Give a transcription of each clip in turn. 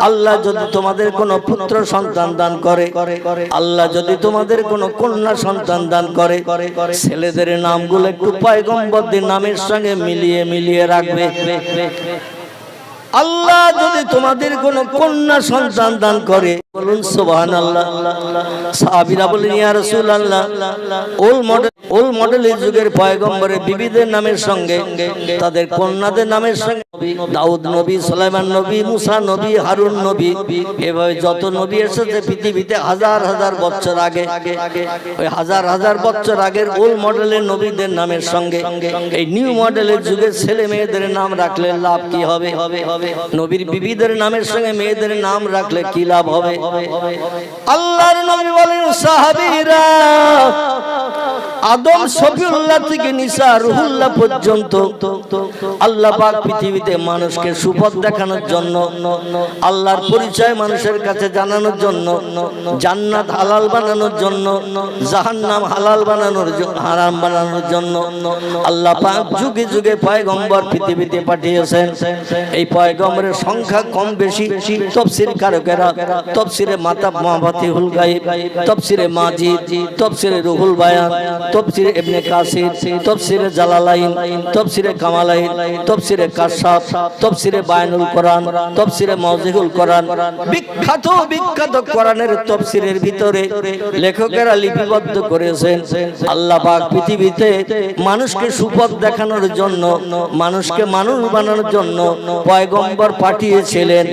আল্লাহ যদি তোমাদের কোনো পুত্র সন্তান দান করে, আল্লাহ যদি তোমাদের কোনো কন্যা সন্তান দান করে, ছেলেদের নামগুলো একটু পয়গম্বরদের নামের সঙ্গে মিলিয়ে রাখবে। আল্লাহ যদি তোমাদের কোনো কন্যা সন্তান দান করে, বলুন সুবহানাল্লাহ। সাহাবীরা বলেন ইয়া রাসূলুল্লাহ, ওল মডেলের যুগের পয়গম্বরের বিবিদের নামের সঙ্গে তাদের কন্যাদের নামের সঙ্গে দাউদ নবী, সুলাইমান নবী, মুসা নবী, হারুন নবী, এভাবে যত নবী এসেছে পৃথিবীতে হাজার হাজার বছর আগে, ওই হাজার হাজার বছর আগের ওল মডেলের নবীদের নামের সঙ্গে এই নিউ মডেলের যুগের ছেলে মেয়েদের নাম রাখলে লাভ কি হবে? নবীর বিবিদের নামের সঙ্গে মেয়েদের নাম রাখলে কি লাভ হবে? আল্লাহর নবী বলেন সাহাবীরা, আদম সফিউল্লাহ থেকে নিসা রুহুল্লাহ পর্যন্ত আল্লাহ পাক পৃথিবীতে মানুষকে সুপথ দেখানোর জন্য, আল্লাহর পরিচয় মানুষের কাছে জানানোর জন্য, জান্নাত হালাল বানানোর জন্য, জাহান্নাম হালাল বানানোর হারাম বানানোর জন্য আল্লাহ পাক যুগে যুগে পয়গম্বর পৃথিবীতে পাঠিয়েছেন। এই পয়গম্বরের সংখ্যা কম বেশি তাফসীর কারকেরা তাফসীরে মাফাতিহুল গায়ব, তাফসীরে মাজিদ, তাফসীরে রুহুল বায়ান, তাফসীরে ইবনে কাসির, তাফসীরে জালালাইন, তাফসীরে কামালাইন, তাফসীরে কাশফ, তাফসীরে বায়ানুল কোরআন, তাফসীরে মাওজিহুল কোরআন, বিখ্যাত বিখ্যাত কোরআনের তাফসীরের ভিতরে লেখকেরা লিপিবদ্ধ করেছেন আল্লাহ পাক পৃথিবীতে মানুষকে সুপথ দেখানোর জন্য, মানুষকে মানুষ বানানোর জন্য পয়গম্বর পাঠিয়েছিলেন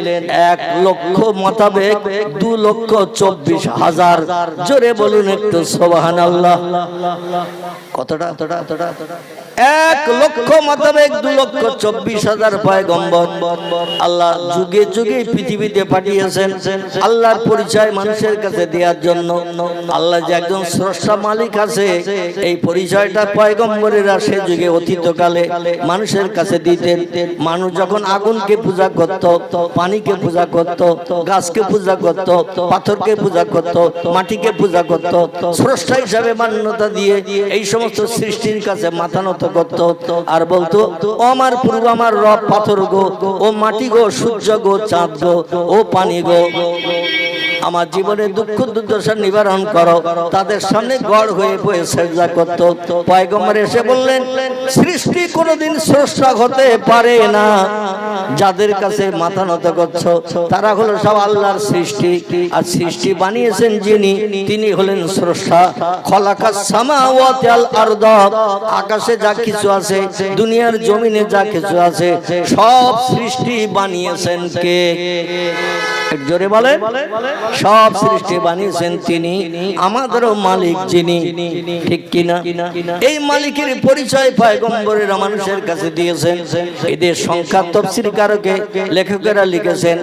1,00,000 মোতাবেক 2,24,000। জোরে বলুন একটু সুবহানাল্লাহ। কতটা? 1,00,000 মোতাবেক 2,24,000 পয়গম্বর আল্লাহ যুগে যুগে পৃথিবীতে পাঠিয়েছেন আল্লাহর পরিচয় মানুষের কাছে দেওয়ার জন্য। আল্লাহ যে একজন স্রষ্টা মালিক আছে, এই পরিচয়টা পয়গম্বরেরা সে যুগে অতীতকালে মানুষের কাছে দিতেন। মানুষ যখন আগুনকে পূজা করত, পানিকে পূজা করত, গাছকে পূজা করত, পাথরকে পূজা করত, মাটিকে পূজা করত, স্রষ্টা হিসাবে মান্যতা দিয়ে এই সমস্ত সৃষ্টির কাছে মাথা নত করত আর বলতো, ও আমার প্রভু, আমার রব পাথর গো, ও মাটি গো, সূর্য গো, চাঁদ গো, ও পানি গো, আমার জীবনে দুঃখ দুর্দশা নিবারণ করো। তাদের সামনে গড় হয়ে বসে সেজদা করত। পয়গম্বর এসে বললেন, সৃষ্টি কোনোদিন স্রষ্টা হতে পারে না। যাদের কাছে মাথা নত করছো তারা হলো সব আল্লাহর সৃষ্টি, আর সৃষ্টি বানিয়েছেন যিনি, তিনি হলেন স্রষ্টা। খলাকাস সামাওয়াতি আল আরদ, আকাশে যা কিছু আছে, দুনিয়ার জমিনে যা কিছু আছে, সব সৃষ্টি বানিয়েছেন কে? জোরে বলেন। সব সৃষ্টি বানিয়েছেন তিনি, আমাদেরও মালিক যিনি, ঠিক কিনা? এই মালিকের পরিচয় পয়গম্বরেরা মানুষের কাছে দিয়েছেন। এদের সংখ্যা তাফসীর কারকে লেখকেরা লিখেছেন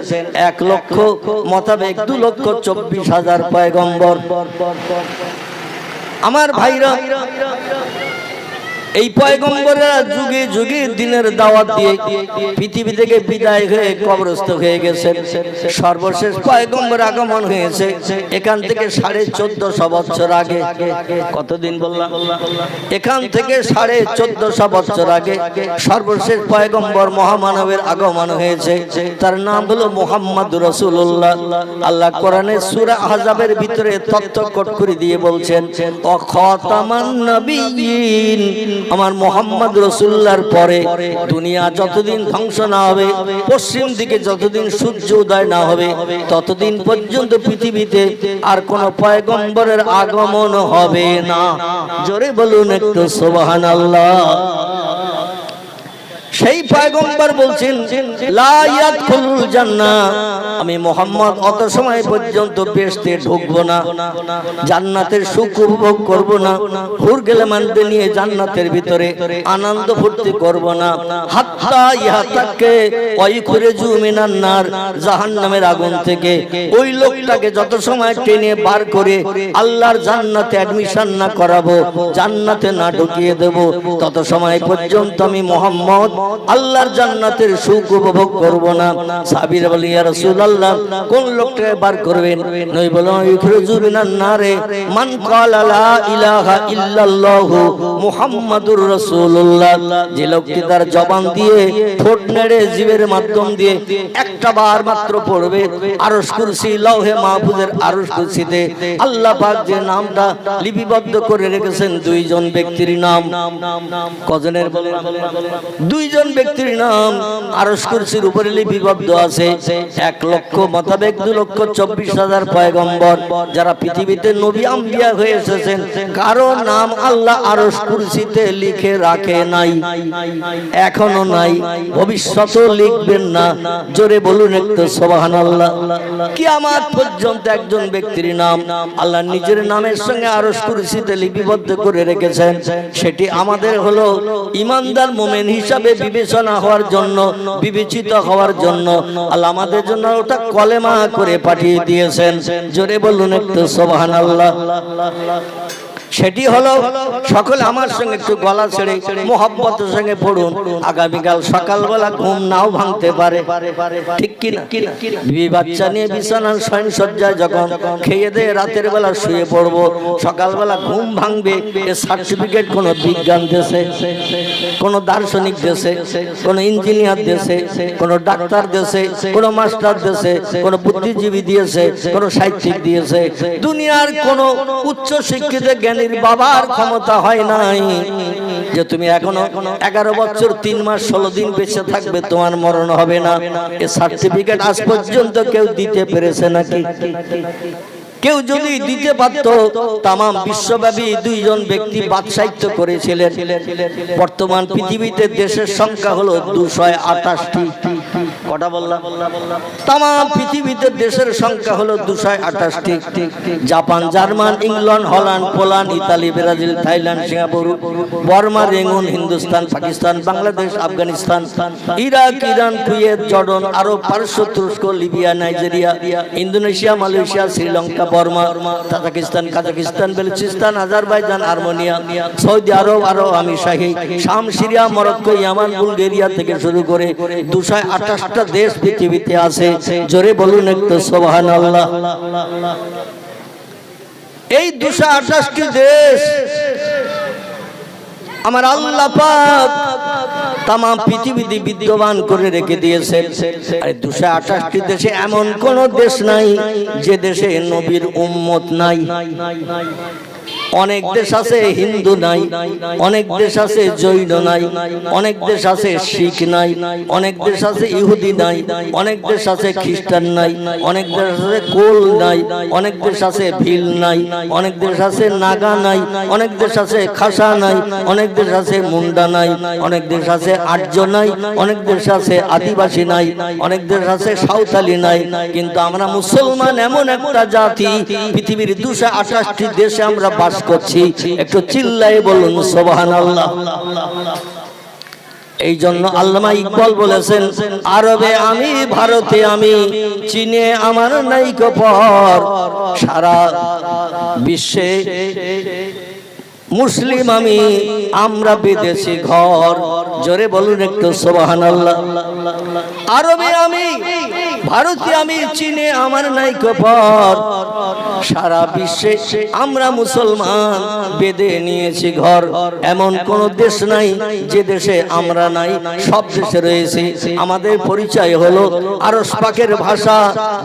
1,00,000 মোতাবেক 2,24,000 পয়গম্বর। আমার ভাইরা, এই পয়গম্বরেরা যুগে যুগে দিনের দাওয়াত দিয়ে পৃথিবী থেকে বিদায় হয়ে কবরস্থ হয়ে গেছেন। সর্বশেষ পয়গম্বর আগমন হয়েছে এখান থেকে 1450 বছর আগে। কতদিন বললাম? এখান থেকে 1450 বছর আগে সর্বশেষ পয়গম্বর মহামানবের আগমন হয়েছে। তার নাম হলো মুহাম্মদ রাসূলুল্লাহ। আল্লাহ কোরআনের সূরা আহজাবের ভিতরে তথ্য কোট করে দিয়ে বলছেন, ও খাতামান নবিয়্যিন, আমার মুহাম্মদ রাসূলুল্লাহর পরে দুনিয়া যতদিন ধ্বংস না হবে, পশ্চিম দিকে যতদিন সূর্য উদয় না হবে, ততদিন পর্যন্ত পৃথিবীতে আর কোন পয়গম্বরের আগমন হবে না। জোরে বলুন একটু সুবহানাল্লাহ। সেই পয়গম্বর বলছেন, লা ইয়াদখুলুল জান্নাহ, আমি মুহাম্মদ অত সময় পর্যন্ত বেহেশতে ঢুকবো না, জান্নাতের সুখ উপভোগ করব না, হুর গেলেমানদের নিয়ে জান্নাতের ভিতরে আনন্দ ফুর্তি করব না, হাত্তা ইয়াতাকে ওয়াইখুরিজু মিনান নার, জাহান্নামের আগুন থেকে ওই লোকটাকে যত সময় টেনে বার করে আল্লাহর জান্নাতে অ্যাডমিশন না করাবো, জান্নাতে না ঢুকিয়ে দেব, তত সময় পর্যন্ত আমি মুহাম্মদ আল্লাহর জান্নাতের সুখ উপভোগ করব না। সাহাবীরা বলে ইয়া রাসূলুল্লাহ কোন লোকটাকে বার করবেন? নবী বলেন ইখরুজু মিনান নারে মান ক্বালা লা ইলাহা ইল্লাল্লাহু মুহাম্মাদুর রাসূলুল্লাহ। যে লোকটি তার জবান দিয়ে ঠোঁট নেড়ে জিভের মাধ্যম দিয়ে একটা বার মাত্র পড়বে, আরশ কুরসি লৌহে মাহফুজের আরশ কুরসিতে আল্লাহ পাক যে নামটা লিপিবদ্ধ করে রেখেছেন দুইজন ব্যক্তির নাম। কজনের বলেন? দুইজন ব্যক্তির নাম আরশ কুরসির উপরে লিপিবদ্ধ আছে। 1,00,000 মোতাবেক 2,24,000 পয়গম্বর যারা পৃথিবীতে নবী আম্বিয়া হয়ে এসেছেন, কারো নাম আল্লাহ আরশ কুরসিতে লিখে রাখে নাই, এখনো নাই, ভবিষ্যতেও লিখবেন না। জোরে বলুন একটু সুবহানাল্লাহ। কিয়ামত পর্যন্ত একজন ব্যক্তির নাম আল্লাহ নিজের নামের সঙ্গে আরশ কুরসিতে লিপিবদ্ধ করে রেখেছেন। সেটি আমাদের হলো ঈমানদার মুমিন হিসাবে বিবেচনা হওয়ার জন্য, বিবেচিত হওয়ার জন্য আল্লাহ আমাদের জন্য ওটা কলেমা করে পাঠিয়ে দিয়েছেন। জোরে বলুন একটু সুবহানাল্লাহ। সেটি হলো, সকলে আমার সঙ্গে একটু গলা ছেড়ে মোহাব্বতের সঙ্গে পড়ুন। আগামীকাল সকালবেলা ঘুম নাও ভাঙতে পারে, ঠিক কিনা? বিবি বাচ্চা নিয়ে বিছানার শয়নসজ্জায় যখন খেয়ে দিয়ে রাতের বেলা শুয়ে পড়বো, সকালবেলা ঘুম ভাঙবে। এ সার্টিফিকেট কোন বিজ্ঞান দেশে, কোন দার্শনিক দেশে, কোন ইঞ্জিনিয়ার দেশে, কোন ডাক্তার দেশে, কোন মাস্টার দেশে, কোন বুদ্ধিজীবী দিয়েছে, কোন সাহিত্যিক দিয়েছে। দুনিয়ার কোন উচ্চ শিক্ষিত জ্ঞানীর বাবার ক্ষমতা হয় নাই যে তুমি এখনো 11 বছর 3 মাস 16 দিন বেঁচে থাকবে, তোমার মরণ হবে না। এ সার্টিফিকেট আজ পর্যন্ত কেউ দিতে পেরেছে নাকি? কেউ যদি দিতে পারত, তাম বিশ্বব্যাপী দুইজন ব্যক্তি বাদশাহিত্য করেছিলেন। বর্তমান পৃথিবীতে দেশের সংখ্যা হলো 228টি। কটা বললাম? তাম পৃথিবীতে দেশের সংখ্যা হলো 228টি। Japan, German, England, Holland, Poland, Italy, Brazil, Thailand, Singapore, Burma, Rangoon, Hindustan, Pakistan, Bangladesh, Afghanistan, Iraq, Iran, Kuwait, Jordan, Arab, পারস্য, তুরস্ক, Libya, Nigeria, Indonesia, Malaysia, Sri Lanka, Burma, Tajikistan, Kazakhstan, Baluchistan, Azerbaijan, Armenia, Saudi Arab, Arab আমিরশাহী, শাম, সিরিয়া, মরক্কো, ইয়ামান, বুলগেরিয়া থেকে শুরু করে 228টা দেশ পৃথিবীতে আছে। জোরে বলুন একটু সুবহানাল্লাহ। এই 228টি দেশ আমার আল্লাহ পাক তাম পৃথিবীতে বিদ্যমান করে রেখে দিয়েছেন। আর 228টি দেশে এমন কোন দেশ নাই যে দেশে নবীর উম্মত নাই। অনেক দেশ আছে হিন্দু নাই, অনেক দেশ আছে জৈন নাই, অনেক দেশ আছে শিখ নাই, অনেক দেশ আছে ইহুদি নাই, অনেক দেশ আছে খ্রিস্টান নাই, অনেক দেশ আছে কোল নাই, অনেক দেশ আছে ভিল নাই, অনেক দেশ আছে নাগা নাই, অনেক দেশ আছে খাসা নাই, অনেক দেশ আছে মুন্ডা নাই, অনেক দেশ আছে আর্য নাই, অনেক দেশ আছে আদিবাসী নাই, অনেক দেশ আছে সাঁওতালি নাই। কিন্তু আমরা মুসলমান এমন একটা জাতি, পৃথিবীর 228টি দেশে আমরা বাস করছি। একটু চিল্লাই বলুন সুবহানাল্লাহ। এই জন্য আল্লামা ইকবাল বলেছেন, আরবে আমি, ভারতে আমি, চীনে আমার নাইকো পর, সারা বিশ্বে মুসলিম আমি, আমরা বিদেশি ঘর। জোরে বলুন একটু সুবহানাল্লাহ। আরবে আমি, ভারতে আমি, চীনে আমার নাইকো পর, সারা বিশ্বে আমরা মুসলমান, বেঁধে নিয়েছি ঘর। এমন কোন দেশ নাই যে দেশে আমরা নাই, সব দেশে রয়েছে। আমাদের পরিচয় হলো আরশ পাকের ভাষা,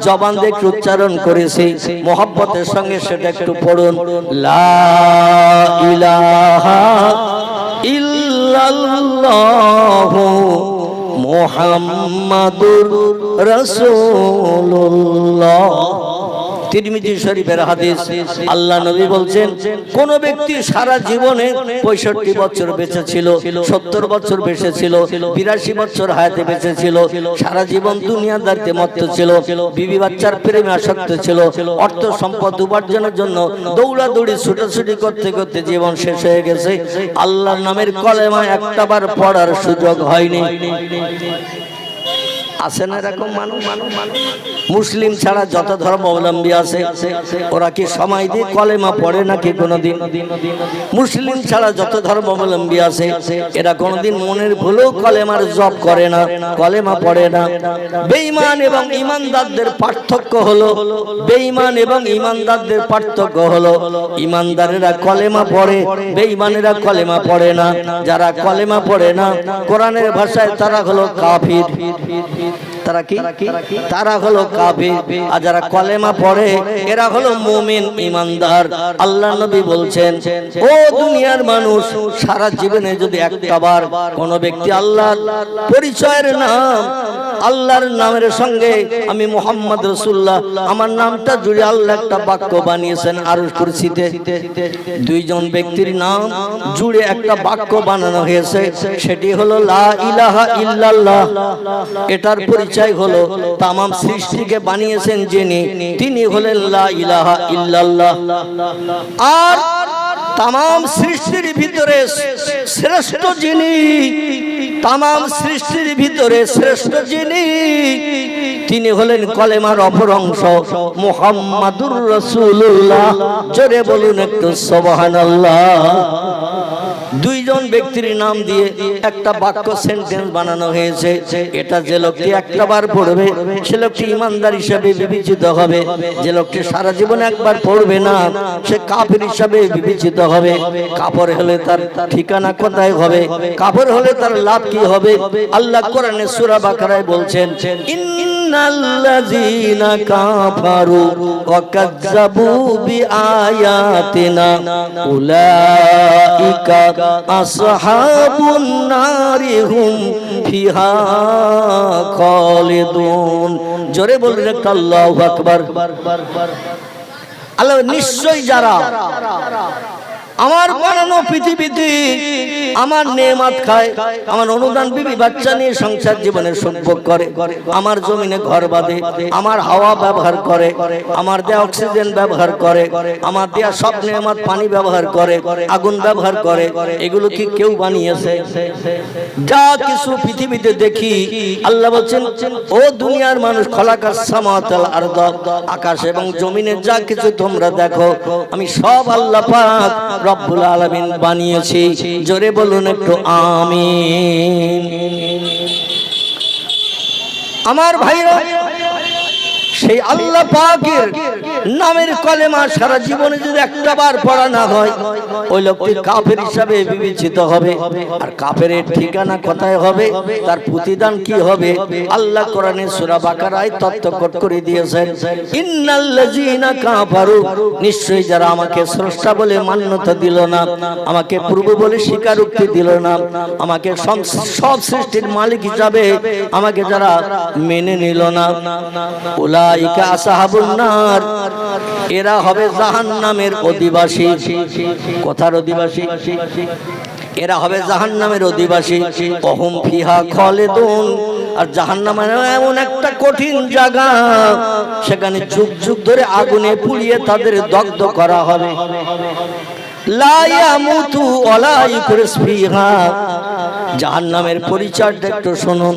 জবান দিয়ে একটু উচ্চারণ করেছি মোহাব্বতের সঙ্গে, সেটা একটু পড়ুন। লা ইলাহা ইল্লাল্লাহু মুহাম্মাদুর রাসূলুল্লাহ। তিরমিজি শরীফের হাদিস। আল্লাহ নবী বলছেন, কোন ব্যক্তি সারা জীবনে 65 বছর বেঁচে ছিল, 70 বছর বেঁচে ছিল, 82 বছর হায়াতে বেঁচে ছিল, সারা জীবন দুনিয়াদারিতে মত্ত ছিল, বিবি বাচ্চার প্রেমে আসক্ত ছিল, অর্থ সম্পদ উপার্জনের জন্য দৌড়াদৌড়ি ছুটাছুটি করতে করতে জীবন শেষ হয়ে গেছে, আল্লাহর নামের কলেমা একটাবার পড়ার সুযোগ হয়নি। আছে না এরকম মানুষ? মুসলিম ছাড়া যত ধর্মাবলম্বী আছে ওরা কি সময় দিয়ে কলেমা পড়ে নাকি কোনোদিন? মুসলিম ছাড়া যত ধর্মাবলম্বী আছে এরা কোনোদিন মনের ভুলেও কলেমার জপ করে না, কলেমা পড়ে না। বেঈমান এবং ঈমানদারদের পার্থক্য হলো, বেঈমান এবং ঈমানদারদের পার্থক্য হলো ঈমানদারেরা কলেমা পড়ে, বেঈমানেরা কলেমা পড়ে না। যারা কলেমা পড়ে না কোরআনের ভাষায় তারা হলো কাফির। তারা কি? তারা হলো কাফির। আর যারা কলেমা পড়ে এরা হলো মুমিন ঈমানদার। আল্লাহ নবী বলছেন, ও দুনিয়ার মানুষ, সারা জীবনে যদি একটাবার কোন ব্যক্তি আল্লাহর পরিচয়ের নাম, আল্লাহর নামের সঙ্গে আমি মুহাম্মদ রাসূলুল্লাহ আমার নামটা জুড়ে আল্লাহ একটা বাক্য বানিয়েছেন আরশ কুরসিতে, দুইজন ব্যক্তির নাম জুড়ে একটা বাক্য বানানো হয়েছে, সেটি হলো লা ইলাহা ইল্লাল্লাহ। এটার পরিচয় হলো তামাম সৃষ্টিকে বানিয়েছেন যিনি, তিনি হলেন লা ইলাহা ইল্লাল্লাহ। আর তামাম সৃষ্টির ভিতরে শ্রেষ্ঠ যিনি, তামাম সৃষ্টির ভিতরে শ্রেষ্ঠ যিনি, তিনি হলেন কলেমার অপর অংশ মুহাম্মাদুর রাসূলুল্লাহ। জোরে বলুন একটু সুবহানাল্লাহ। দুইজন ব্যক্তির নাম দিয়ে একটা বাক্য সেন্টেন্স বানানো হয়েছে। এটা যে লোকটি একটাবার পড়বে সে লোকটি ঈমানদার হিসেবে বিবেচিত হবে, যে লোকটি সারা জীবন একবার পড়বে না সে কাফির হিসেবে বিবেচিত হবে। কাফের হলে তার ঠিকানা কোথায় হবে? কাফের হলে তার লাভ কি হবে? আল্লাহ কোরআনে সূরা বাকারায় বলছেন, ইন্নাল্লাযীনা কাফারু ওয়া কাযযাবু বিআয়াতিনা উলাইকা আসহাবুন নারি হুম ফিহা খালিদুন। জোরে বলুন একটা আল্লাহু আকবার। আল্লাহ নিশ্চয়ই যারা আমার বানানো পৃথিবীতে আমার নেয়ামত খায়, আমার অনুদান বিবি বাচ্চা নিয়ে সংসার জীবনের সম্পর্ক করে, আমার জমিনে ঘর বাঁধে, আমার হাওয়া ব্যবহার করে, আমার দেয়া অক্সিজেন ব্যবহার করে, আমার দেয়া সব নেয়ামত পানি ব্যবহার করে, আগুন ব্যবহার করে, এগুলো কি কেউ বানিয়েছে? যা কিছু পৃথিবীতে দেখি আল্লাহ বলছেন, ও দুনিয়ার মানুষ, খলাকাস সামাওয়াতি ওয়াল আরদ, আকাশ এবং জমিনে যা কিছু তোমরা দেখো আমি সব আল্লাহ পাক রব্বুল আলামিন বানিয়েছি। জোরে বলুন একটু আমিন। আমার ভাইরা, সেই আল্লাহ পাকের নামের কলেমা সারা জীবনে যদি একটাবার পড়া না হয় ওই লোকটি কাফের হিসাবে বিবেচিত হবে। আর কাফেরের ঠিকানা কোথায় হবে, তার প্রতিদান কি হবে, আল্লাহ কোরআনে সূরা বাকারায় তথ্যকট করে দিয়েছেন। ইন্নাল্লাযীনা কাফারু, নিশ্চয়ই যারা আমাকে স্রষ্টা বলে মান্যতা দিল না, আমাকে প্রভু বলে স্বীকারোক্তি দিল না, আমাকে সব সৃষ্টির মালিক হিসাবে আমাকে যারা মেনে নিল না, উলাইকা আসহাবুন নার, এরা হবে জাহান্নামের অধিবাসী। কোথার অধিবাসী? এরা হবে জাহান্নামের অধিবাসী। ওহুম ফিহা খালিদুন, আর জাহান্নাম এমন একটা কঠিন জায়গা, সেখানে যুগ যুগ ধরে আগুনে পুড়িয়ে তাদের দগ্ধ করা হবে। লা ইয়ামুতু ওয়ালা ইউকরিস ফিহা, জাহান্নামের পরিচয়টা একটু শুনুন।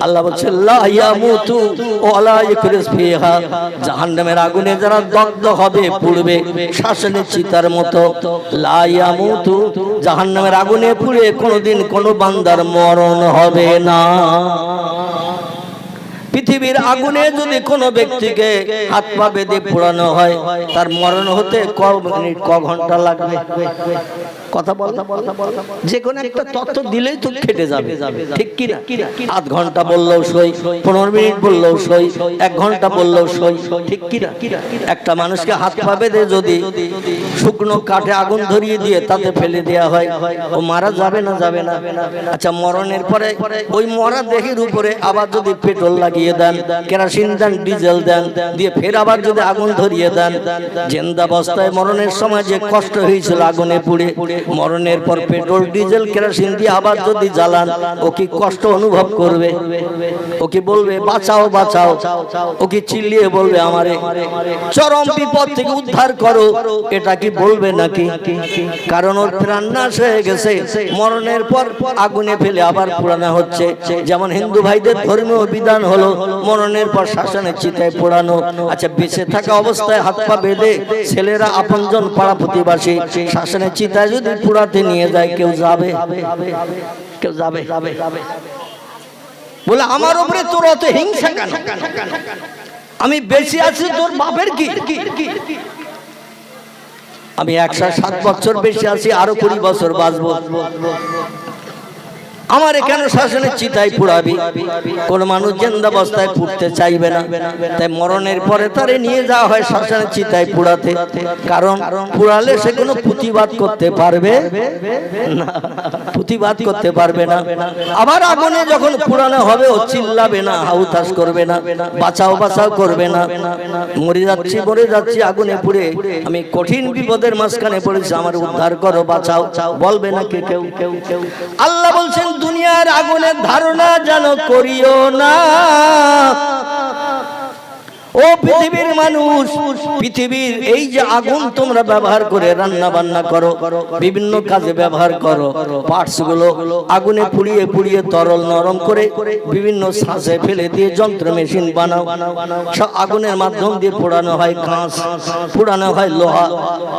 আল্লাহ বলছে লা ইয়ামুতু ওয়ালা ইউকরিস ফিহা, জাহান্নামের আগুনে যারা দগ্ধ হবে, পুড়বে শ্বাসের চিতার মতো। লা ইয়ামুতু, জাহান্নামের আগুনে পুড়ে কোনোদিন কোনো বান্দার মরণ হবে না। পৃথিবীর আগুনে যদি কোনো ব্যক্তিকে হাত পা বেঁধে পোড়ানো হয় তার মরণ হতে ক মিনিট ক ঘন্টা লাগবে? কথা বল, যে কোনো একটা তথ্য দিলেই তো কেটে যাবে, ঠিক কি না? আধ ঘন্টা বললেও সই, 15 মিনিট বললেও সই, 1 ঘন্টা বললেও সই, ঠিক কি না? একটা মানুষকে হাত পা বেঁধে যদি শুকনো কাঠে আগুন ধরিয়ে দিয়ে তাতে ফেলে দেওয়া হয়, ও মারা যাবে না? যাবে না। আচ্ছা, মরণের পরে ওই মরা দেহের উপরে আবার যদি পেট্রোল লাগিয়ে দেন, কেরোসিন দেন, ডিজেল দেন, দিয়ে ফের আবার যদি আগুন ধরিয়ে দেন, জিন্দাবস্থায় মরণের সময় যে কষ্ট হয়েছিল আগুনে পুড়ে, মরণের পর পেট্রোল ডিজেল কেরোসিন দিয়ে আবার যদি জ্বালান, ও কি কষ্ট অনুভব করবে? ও কি বলবে বাঁচাও বাঁচাও? ও কি চিল্লিয়ে বলবে আমারে চরম বিপদ থেকে উদ্ধার করো? এটা কি বলবে নাকি? কারণ ওর প্রাণ নাশ হয়ে গেছে, মরণের পর আগুনে ফেলে আবার পোড়ানো হচ্ছে। যেমন হিন্দু ভাইদের ধর্মীয় বিধান হলো মরণের পর শ্মশানের চিতায় পোড়ানো। আচ্ছা, বেঁচে থাকা অবস্থায় হাত পা বেঁধে ছেলেরা আপনজন পাড়া প্রতিবাসী শ্মশানের চিতায় যদি পোড়াতে নিয়ে যায়, কেউ যাবে? কেউ যাবে? বলে আমার উপরে তোর অত হিংসা কেন? আমি বেঁচে আছি, তোর বাপের কি? আমি 107 বছর বেশি আছি, আরো 20 বছর বাঁচবো, আমার এখানে শ্মশানের চিতায় পুড়াবি? কোন মানুষ জিন্দাবস্থায় পুড়তে চাইবে না, তাই মরণের পরে তারে নিয়ে যাওয়া হয় শ্মশানের চিতায় পুড়াতে। কারণ পুড়ালে সে কোনো প্রতিবাদ করতে পারবে না, প্রতিবাদ করতে পারবে না। আবার আগুনে যখন পুড়ানো হবে, ও চিল্লাবে না, হাউতাস করবে না, বাঁচাও বাঁচাও করবে না। মরে যাচ্ছি মরে যাচ্ছি আগুনে পুড়ে, আমি কঠিন বিপদের মাঝখানে পড়েছি, আমার উদ্ধার করো, বাঁচাও, বলবে না কে? কেউ? আল্লাহ বলছেন দুনিয়ার আগুনের ধারণা যেন করিও না। ও পৃথিবীর মানুষ, পৃথিবীর এই যে আগুন তোমরা ব্যবহার করে রান্না বান্না করো, বিভিন্ন কাজে ব্যবহার করো, পার্টস গুলো আগুনে পুড়িয়ে পুড়িয়ে তরল নরম করে বিভিন্ন শ্বাসে ফেলে দিয়ে যন্ত্র মেশিন বানাও, সব আগুনের মাধ্যম দিয়ে পোড়ানো হয়। কাঁচ পোড়ানো হয়, লোহা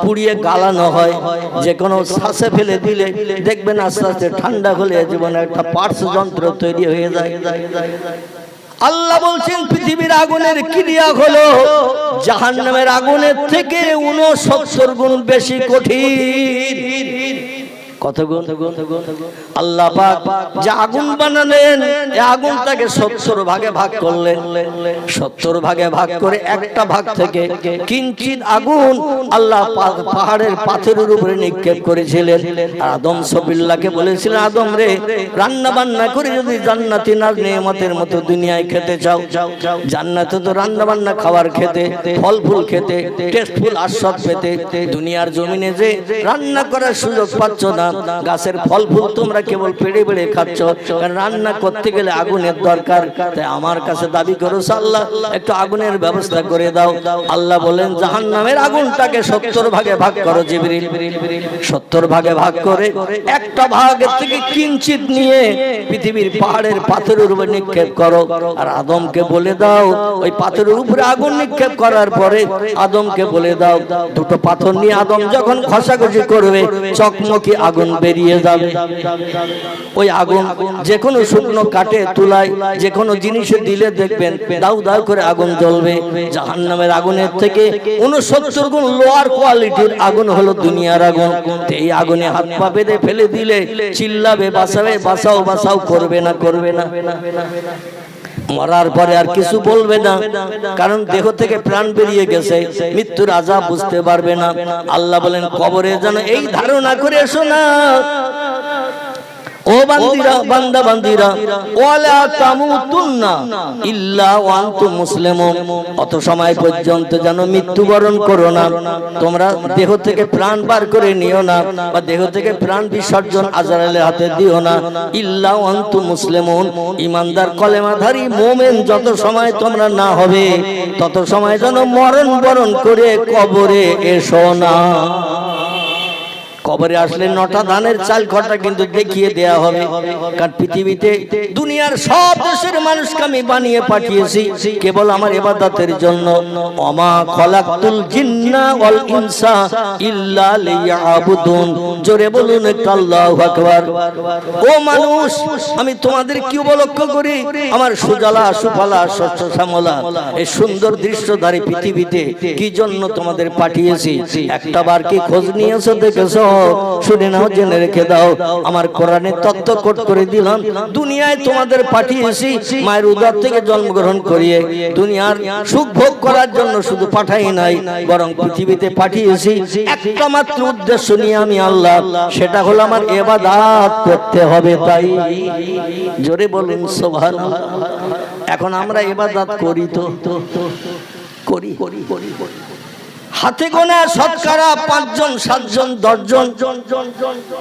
পুড়িয়ে গালানো হয়। যে কোনো শ্বাসে ফেলে দিলে দেখবেন আস্তে আস্তে ঠান্ডা হলে জীবনে একটা পার্টস যন্ত্র তৈরি হয়ে যায়। আল্লাহ বলছেন পৃথিবীর আগুনের ক্রিয়া হলো জাহান্নামের আগুনের থেকে 69 গুণ বেশি কঠিন। কত গুণ? আল্লাহ পাক যে আগুন বানালেন, এই আগুনটাকে 70 ভাগে ভাগ করলেন। 70 ভাগে ভাগ করে একটা ভাগ থেকে কিঞ্চিত আগুন আল্লাহ পাহাড়ের পাথরের উপরে নিক্ষেপ করেছিলেন। আদম সবিল্লাহকে বলেছিলেন, আদম রে, রান্না বান্না করে যদি জান্নাতি নাজ নেয়ামতের মতো দুনিয়ায় খেতে চাও, জান্নাতে তো রান্না বান্না খাবার খেতে, ফল ফুল খেতে, টেস্টফুল আস্বাদ পেতে, দুনিয়ার জমিনে যে রান্না করার সুযোগ পাচ্ছ না, গাছের ফল ফুল তোমরা কেবল পেড়ে পেড়ে খাচ্ছ, কারণ রান্না করতে গেলে আগুনের দরকার। তাই আমার কাছে দাবি করো, আল্লাহ একটু আগুনের ব্যবস্থা করে দাও। আল্লাহ বলেন জাহান্নামের আগুনটাকে 70 ভাগে ভাগ করো জিবরিল। 70 ভাগে ভাগ করে একটা ভাগের থেকে কিঞ্চিত নিয়ে পৃথিবীর পাহাড়ের পাথরের উপরে নিক্ষেপ করো। আর আদমকে বলে দাও, ওই পাথরের উপরে আগুন নিক্ষেপ করার পরে আদমকে বলে দাও, দুটো পাথর নিয়ে আদম যখন ঘষাঘষি করবে, চকমকি আগুন বেরিয়ে যাবে। ওই আগুন যে কোনো শুকনো কাঠে তুলায় যে কোনো জিনিসে দিলে দেখবেন দাউ দাউ করে আগুন জ্বলবে। জাহান্নামের আগুনের থেকে 69 গুণ লোয়ার কোয়ালিটির আগুন হলো দুনিয়ার আগুন। এই আগুনে হাত পা বেঁধে ফেলে দিলে চিল্লাবে, বাঁচাবে, বাঁচাও বাঁচাও করবে না, করবে না। মরার পরে আর কিছু বলবে না, কারণ দেহ থেকে প্রাণ বেরিয়ে গেছে, মৃত্যুর আযাব বুঝতে পারবে না। আল্লাহ বলেন কবরে যেন এই ধারণা করে এসো না, ও বান্দিরা, বান্দা বান্দিরা, ওয়ালা তামুতুন্না ইল্লা ওয়া আনতুম মুসলিমুন, অত সময় পর্যন্ত যেন মৃত্যুবরণ করো না। তোমরা দেহ থেকে প্রাণ বার করে নিও না, বা দেহ থেকে প্রাণ বিসর্জন আজরাইলের হাতে দিও না। ইল্লা ওয়া আনতুম মুসলিমুন, ঈমানদার কলেমাধারী মুমিন যত সময় তোমরা না হবে, তত সময় যেন মরণ বরণ করে কবরে এসো না। কবরে আসলে 9টা ধানের চাল খটা কিন্তু দেখিয়ে দেয়া হবে। কারণ পৃথিবীতে দুনিয়ার সব দেশের মানুষকে আমি বানিয়ে পাঠিয়েছি কেবল আমার ইবাদতের জন্য। ওমা খলাকতুল জিন্না ওয়াল ইনসা ইল্লা লিয়াবুদুন। জোরে বলুন আল্লাহু আকবার। ও মানুষ, আমি তোমাদের কি উপলক্ষ্য করি? আমার সুজলা সুফলা শস্য শ্যামলা এই সুন্দর দৃশ্যধারী পৃথিবীতে কি জন্য তোমাদের পাঠিয়েছি? একটা বার কি খোঁজ নিয়েছো, দেখেছো? শুনে নাও, জেনে রেখে দাও। আমার কোরআনে তত্ত্ব কোট করে দিলাম, দুনিয়ায় তোমাদের পাঠিয়েছি মায়ের উদর থেকে জন্মগ্রহণ করিয়ে দুনিয়ার সুখ ভোগ করার জন্য শুধু পাঠাই নাই, বরং পৃথিবীতে পাঠিয়েছি একটা মাত্র উদ্দেশ্য নিয়ে আমি আল্লাহ, সেটা হলো আমার ইবাদত করতে হবে। তাই জোরে বলুন সুবহানাল্লাহ। এখন আমরা ইবাদত করি তো করি হাতে গোনা শতকরা 5 জন 7 জন 10 জন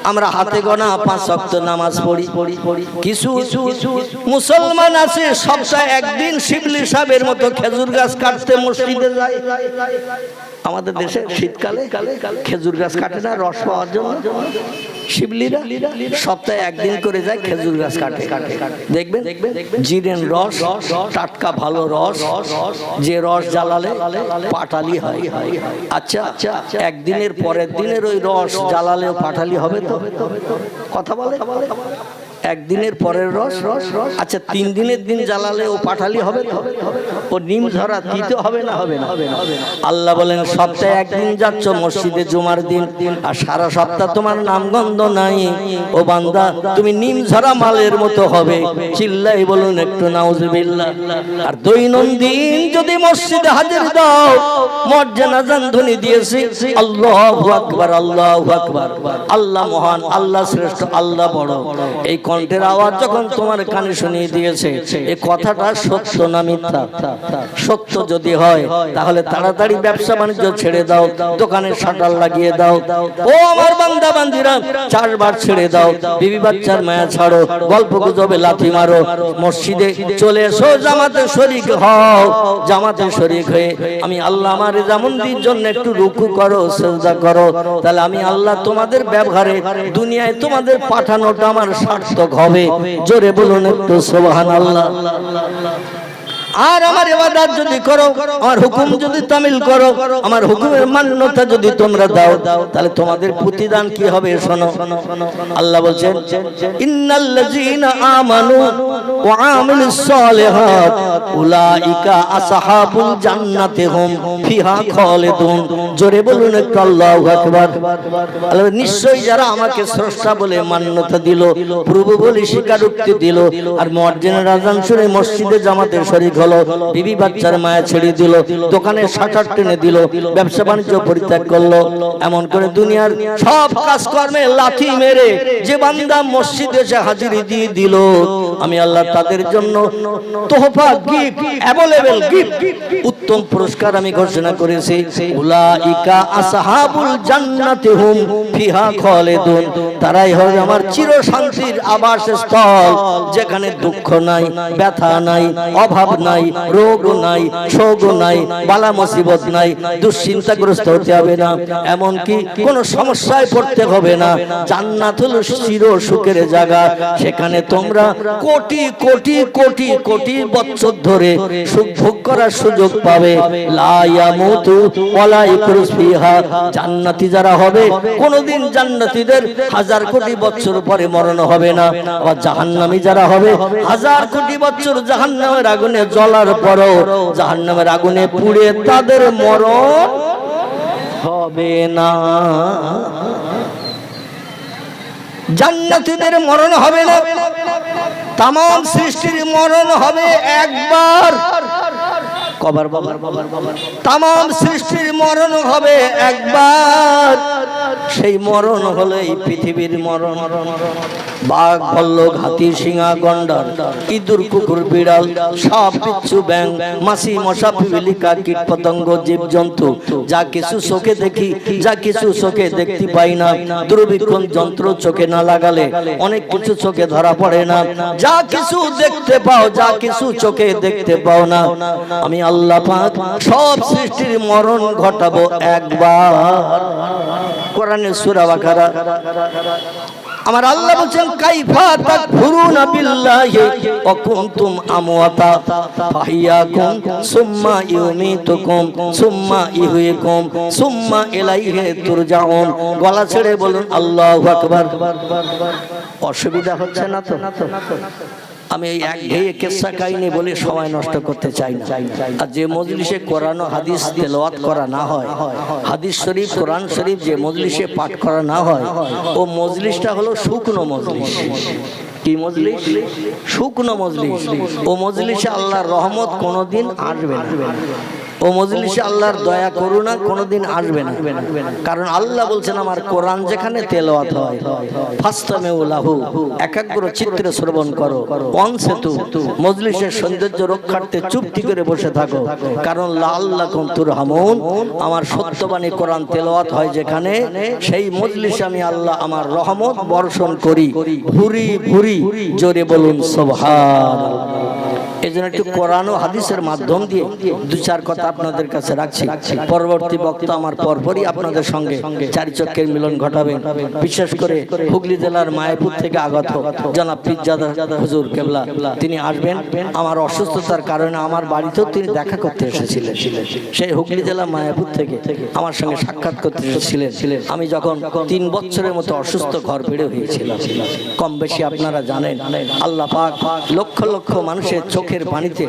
আমরা হাতে গোনা 5 ওয়াক্ত নামাজ পড়ি। কিছু মুসলমান আছে সপ্তাহে একদিন শিবলি সাহেবের মতো খেজুর গাছ কাটতে মসজিদে যায়। আমাদের দেশে শীতকালে খেজুর গাছ কাটে না রস পাওয়ার জন্য, শিবলিরা সপ্তাহে একদিন করে যায় খেজুর গাছ কাটে। দেখবেন জিরেন রস, টাটকা ভালো রস, যে রস জ্বালালে পাটালি হয়। আচ্ছা একদিনের পরের দিনের ওই রস জ্বালালেও পাটালি হবে তো? কথা বলে একদিনের পরের রস, আচ্ছা 3 দিনের দিন জ্বালালে ও পাঠালি হবে তো? ও নিম ঝরা দিতে হবে না? হবে না। আল্লাহ বলেন সপ্তাহে একদিন যাচ্ছ মসজিদে জুমার দিন, আর সারা সপ্তাহ তোমার নামগন্ধ নাই, ও বান্দা তুমি নিম ঝরা মালের মতো হবে। চিল্লাই বলুন একটু নাউজুবিল্লাহ। আর দৈনন্দিন যদি মসজিদে হাজির দাও, মসজিদে আযান ধ্বনি দিয়েছে আল্লাহু আকবার, আল্লাহু আকবার, আল্লাহ মহান, আল্লাহ শ্রেষ্ঠ, আল্লাহ বড়, এই কণ্ঠের আওয়াজ যখন তোমার কানে শুনিয়ে দিয়েছে, এই কথাটা সত্য না মিথ্যা? সত্য যদি হয় তাহলে তাড়াতাড়ি ব্যবসা বাণিজ্য ছেড়ে দাও, দোকানের শাটার লাগিয়ে দাও। ও আমার বান্দা বান্দিরা, 4 বার ছেড়ে দাও, বিবি বাচ্চার মায়া ছাড়ো, গল্প গুজবে লাথি মারো, মসজিদে চলে এসো, জামাতে শরীক হও। জামাতে শরীক হয়ে আমি আল্লাহ আমার রেজামন্দির জন্য একটু রুকু করো, সিজদা করো, তাহলে আমি আল্লাহ তোমাদের ব্যবহারে দুনিয়ায় তোমাদের পাঠানোটা আমার সার্থক হবে। জোরে বলুন একটু সুবহানাল্লাহ। আর আমার ইবাদত যদি করো, আমার হুকুম যদি তামিল করো, আমার হুকুমের মান্যতা যদি তোমরা দাও, তাহলে তোমাদের প্রতিদান কি হবে শোনো। আল্লাহ বলছেন ইন্নাল্লাযীনা আমানু ওয়া আমিলুস সালিহাত উলাইকা আসহাবুল জান্নাতি হুম ফিহা খালিদুন। জোরে বলুন একটু আল্লাহু আকবার। আল্লাহ নিশ্চয়ই যারা আমাকে স্রষ্টা বলে মান্যতা দিল, প্রভু বলে স্বীকারোক্তি দিল, আর মুয়াজ্জিনের আযান শুনে মসজিদে জামাতের শরীক হলো, বিবি বাচ্চার মায়া ছেড়ে দিল, দোকানের শাটার টেনে দিল, ব্যবসা বাণিজ্য পরিত্যাগ করলো, এমন করে দুনিয়ার সব কাজকর্মে লাথি মেরে যে বান্দা মসজিদে এসে হাজিরি দিয়ে দিল, আমি আল্লাহ তাদের জন্য তোহফা, গিফট, অ্যাভেলেবল গিফট, উত্তম পুরস্কার আমি ঘোষণা করেছি। উলাইকা আসহাবুল জান্নাতি হুম ফিহা খালিদুন। তারাই হবে আমার চির শান্তির আবাসস্থল, যেখানে দুঃখ নাই, ব্যথা নাই, অভাব নাই, রোগ নাই, শোক নাই, বালা মুসিবত নাই, দুশ্চিন্তাগ্রস্ত হতে হবে না, এমনকি কোন সমস্যায় পড়তে হবে না। জান্নাত হলো চির সুখের জায়গা, সেখানে তোমরা কোটি কোটি কোটি কোটি বছর ধরে সুখ ভোগ করার সুযোগ পাবে। লা ইয়ামুতু ওয়ালা ইয়াকুরু ফিহা। জান্নাতি যারা হবে কোনদিন জান্নাতীদের 1000 কোটি বছর পরে মরণ হবে না। আর জাহান্নামী যারা হবে 1000 কোটি বছর জাহান্নামের আগুনে জ্বলার পরও জাহান্নামের আগুনে পুড়ে তাদের মরণ হবে না। জান্নাতীদের মরণ হবে না, তাম সৃষ্টির মরণ হবে একবার। কবার বাবার তাম সৃষ্টির মরণ হবে একবার। সেই মরণ হলো এই পৃথিবীর মরণ। বাঘ, ভাল্লুক, হাতি, সিংহ, গন্ডার, ইঁদুর, কুকুর, বিড়াল, সাপ, বিচ্ছু, ব্যাঙ, মাছি, মশা, পিপিলিকা, কীট পতঙ্গ, জীব জন্তু, যা কিছু চোখে দেখি, যা কিছু চোখে দেখতে পাই না, দূরবীক্ষণ যন্ত্র চোখে না লাগালে অনেক কিছু চোখে ধরা পড়ে না। যা কিছু দেখতে পাও, যা কিছু চোখে দেখতে পাও না, আমি আল্লাহ পাক সব সৃষ্টির মরণ ঘটাবো একবার। কোরআনের সূরা বাকারা আমার আল্লাহ বলেন কাইফা তাকফুরুনা বিল্লাহি ওয়া কুনতুম আমওয়াতা ফাহিয়াকুম সুম্মা ইউমিতুকুম সুম্মা ইহয়িকুম সুম্মা ইলাইহি তুরজাউন। গলা ছেড়ে বলুন আল্লাহু আকবার। অসুবিধা হচ্ছে না তো? আমি এই একঘেয়ে কিসসা কাহিনী বলে সময় নষ্ট করতে চাই না। আর যে মজলিসে কোরআন ও হাদিস তেলাওয়াত করা না হয়, হাদিস শরীফ, কোরআন শরীফ যে মজলিসে পাঠ করা না হয়, ও মজলিসটা হলো শুকনো মজলিস। কি মজলিস? শুকনো মজলিস। ও মজলিসে আল্লাহর রহমত কোনোদিন আসবে না। ও মজলিসে আল্লাহর দয়া করুণা কোনোদিন আসবে না, কারণ আল্লাহ বলছেন আমার কোরআন যেখানে তেলাওয়াত হয় ফাস্তামিউ লাহু, একাগ্র চিত্তে শ্রবণ করো, অনসিতু মজলিসের সৌন্দর্য রক্ষার্থে চুপটি করে বসে থাকো, কারণ লাআল্লাকুম তুরহামুন, আমার সত্যবাণী কোরআন তেলাওয়াত হয় যেখানে সেই মজলিসে আমি আল্লাহ আমার রহমত বর্ষণ করি। ভুরি ভুরি জোরে বলুন সুবহানাল্লাহ। এই জন্য একটু কোরআন ও হাদিসের মাধ্যম দিয়ে দু চার কথা আপনাদের কাছে রাখছি। পরবর্তী বক্তা আমার পরপরই আপনাদের সঙ্গে চারি চক্কের মিলন ঘটাবেন। বিশেষ করে হুগলি জেলার মায়াপুর থেকে আগত জনাব পীরজাদা হুজুর কেবলা, তিনি আসবেন। আমার অসুস্থতার কারণে আমার বাড়িতেও তিনি দেখা করতে এসেছিলেন। সেই হুগলি জেলা মায়াপুর থেকে আমার সঙ্গে সাক্ষাৎ করতে এসেছিলেন। আমি যখন 3 বছরের মতো অসুস্থ ঘর বেড়ে হয়েছিলাম। কম বেশি আপনারা জানেন আল্লাহ পাক লক্ষ লক্ষ মানুষের চোখের পানিতে,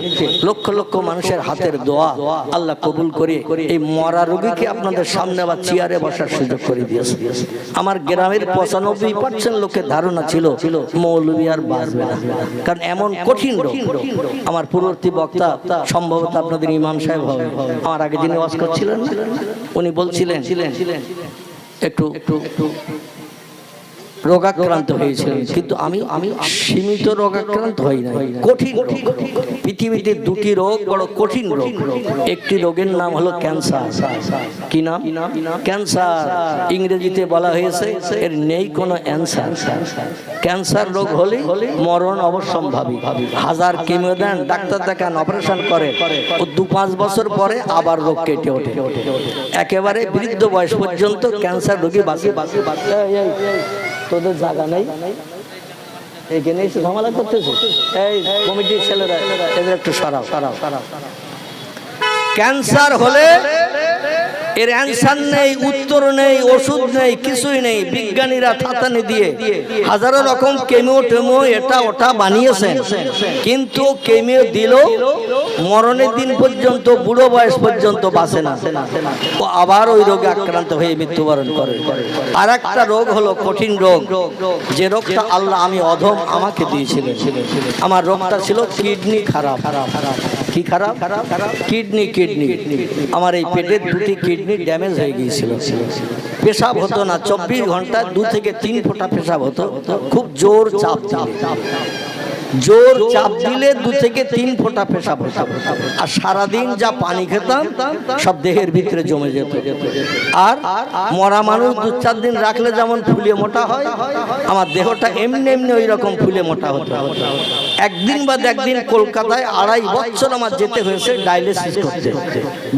লক্ষ লক্ষ মানুষের হাতের দোয়া আল্লাহ কবুল করে এই মরা রোগীকে আপনাদের সামনে আবার চেয়ারে বসার সুযোগ করে দিয়েছে। আমার গ্রামের 95% লোকের ধারণা ছিল মৌলভী আর বাঁচবে না, কারণ এমন কঠিন রোগ। আমার পূর্ববর্তী বক্তা সম্ভবত আপনাদের ইমাম সাহেব হবে, আমার আগে যিনি ওয়াজ করছিলেন উনি বলছিলেন একটু রোগাক্রান্ত হয়েছিলেন, কিন্তু আমি সীমিত রোগাক্রান্ত হই না, কঠিন পৃথিবীতে 2টি রোগ বড় কঠিন রোগ। একটি রোগের নাম হলো ক্যান্সার। কি নাম? ক্যান্সার। ইংরেজিতে বলা হয়েছে এর নেই কোনো অ্যান্সার। ক্যান্সার রোগ হলে মরণ অবশ্যম্ভাবী। 1000 কেমো দেন, ডাক্তার দেখান, অপারেশন করে, ও 2-5 বছর পরে আবার রোগ কেটে ওঠে। একেবারে বৃদ্ধ বয়স পর্যন্ত ক্যান্সার রোগী বাঁচে। তোদের জায়গা নেই, এখানে এসে ঝামেলা করতেছে। এই কমিটির ছেলেরা এদের একটু সরাও। ক্যান্সার হলে এর অ্যান্সার নেই, উত্তর নেই, ওষুধ নেই, কিছুই নেই। বিজ্ঞানীরা থাতানি দিয়ে হাজারো রকম কেমো টেমো এটা ওটা বানিয়েছেন, কিন্তু কেমো দিল মরণের দিন পর্যন্ত, বুড়ো বয়স পর্যন্ত বাঁচে না, ও আবার ওই রোগে আক্রান্ত হয়ে মৃত্যুবরণ করে। আর একটা রোগ হলো কঠিন রোগ, যে রোগটা আল্লাহ আমি অধম আমাকে দিয়েছিলেন। আমার রোগটা ছিল কিডনি খারাপ। কি খারাপ? কিডনি। আমার এই পেটের 2টি কিডনি ড্যামেজ হয়ে গিয়েছিল। পেশাব হতো না, 24 ঘন্টায় 2 থেকে 3 ফোঁটা পেশাব হতো। খুব জোর চাপ দিলে 2 থেকে 3 ফোঁটা পেশাব হতো। আর সারাদিন যা পানি খেতাম সব দেহের ভিতরে জমে যেত। আর মরা মানুষ 2-4 দিন রাখলে যেমন ফুলে মোটা হয়, আমার দেহটা এমনি ওই রকম ফুলে মোটা হতো। একদিন বাদ একদিন কলকাতায় 2.5 বছর আমার যেতে হয়েছে ডায়ালিসিস করতে।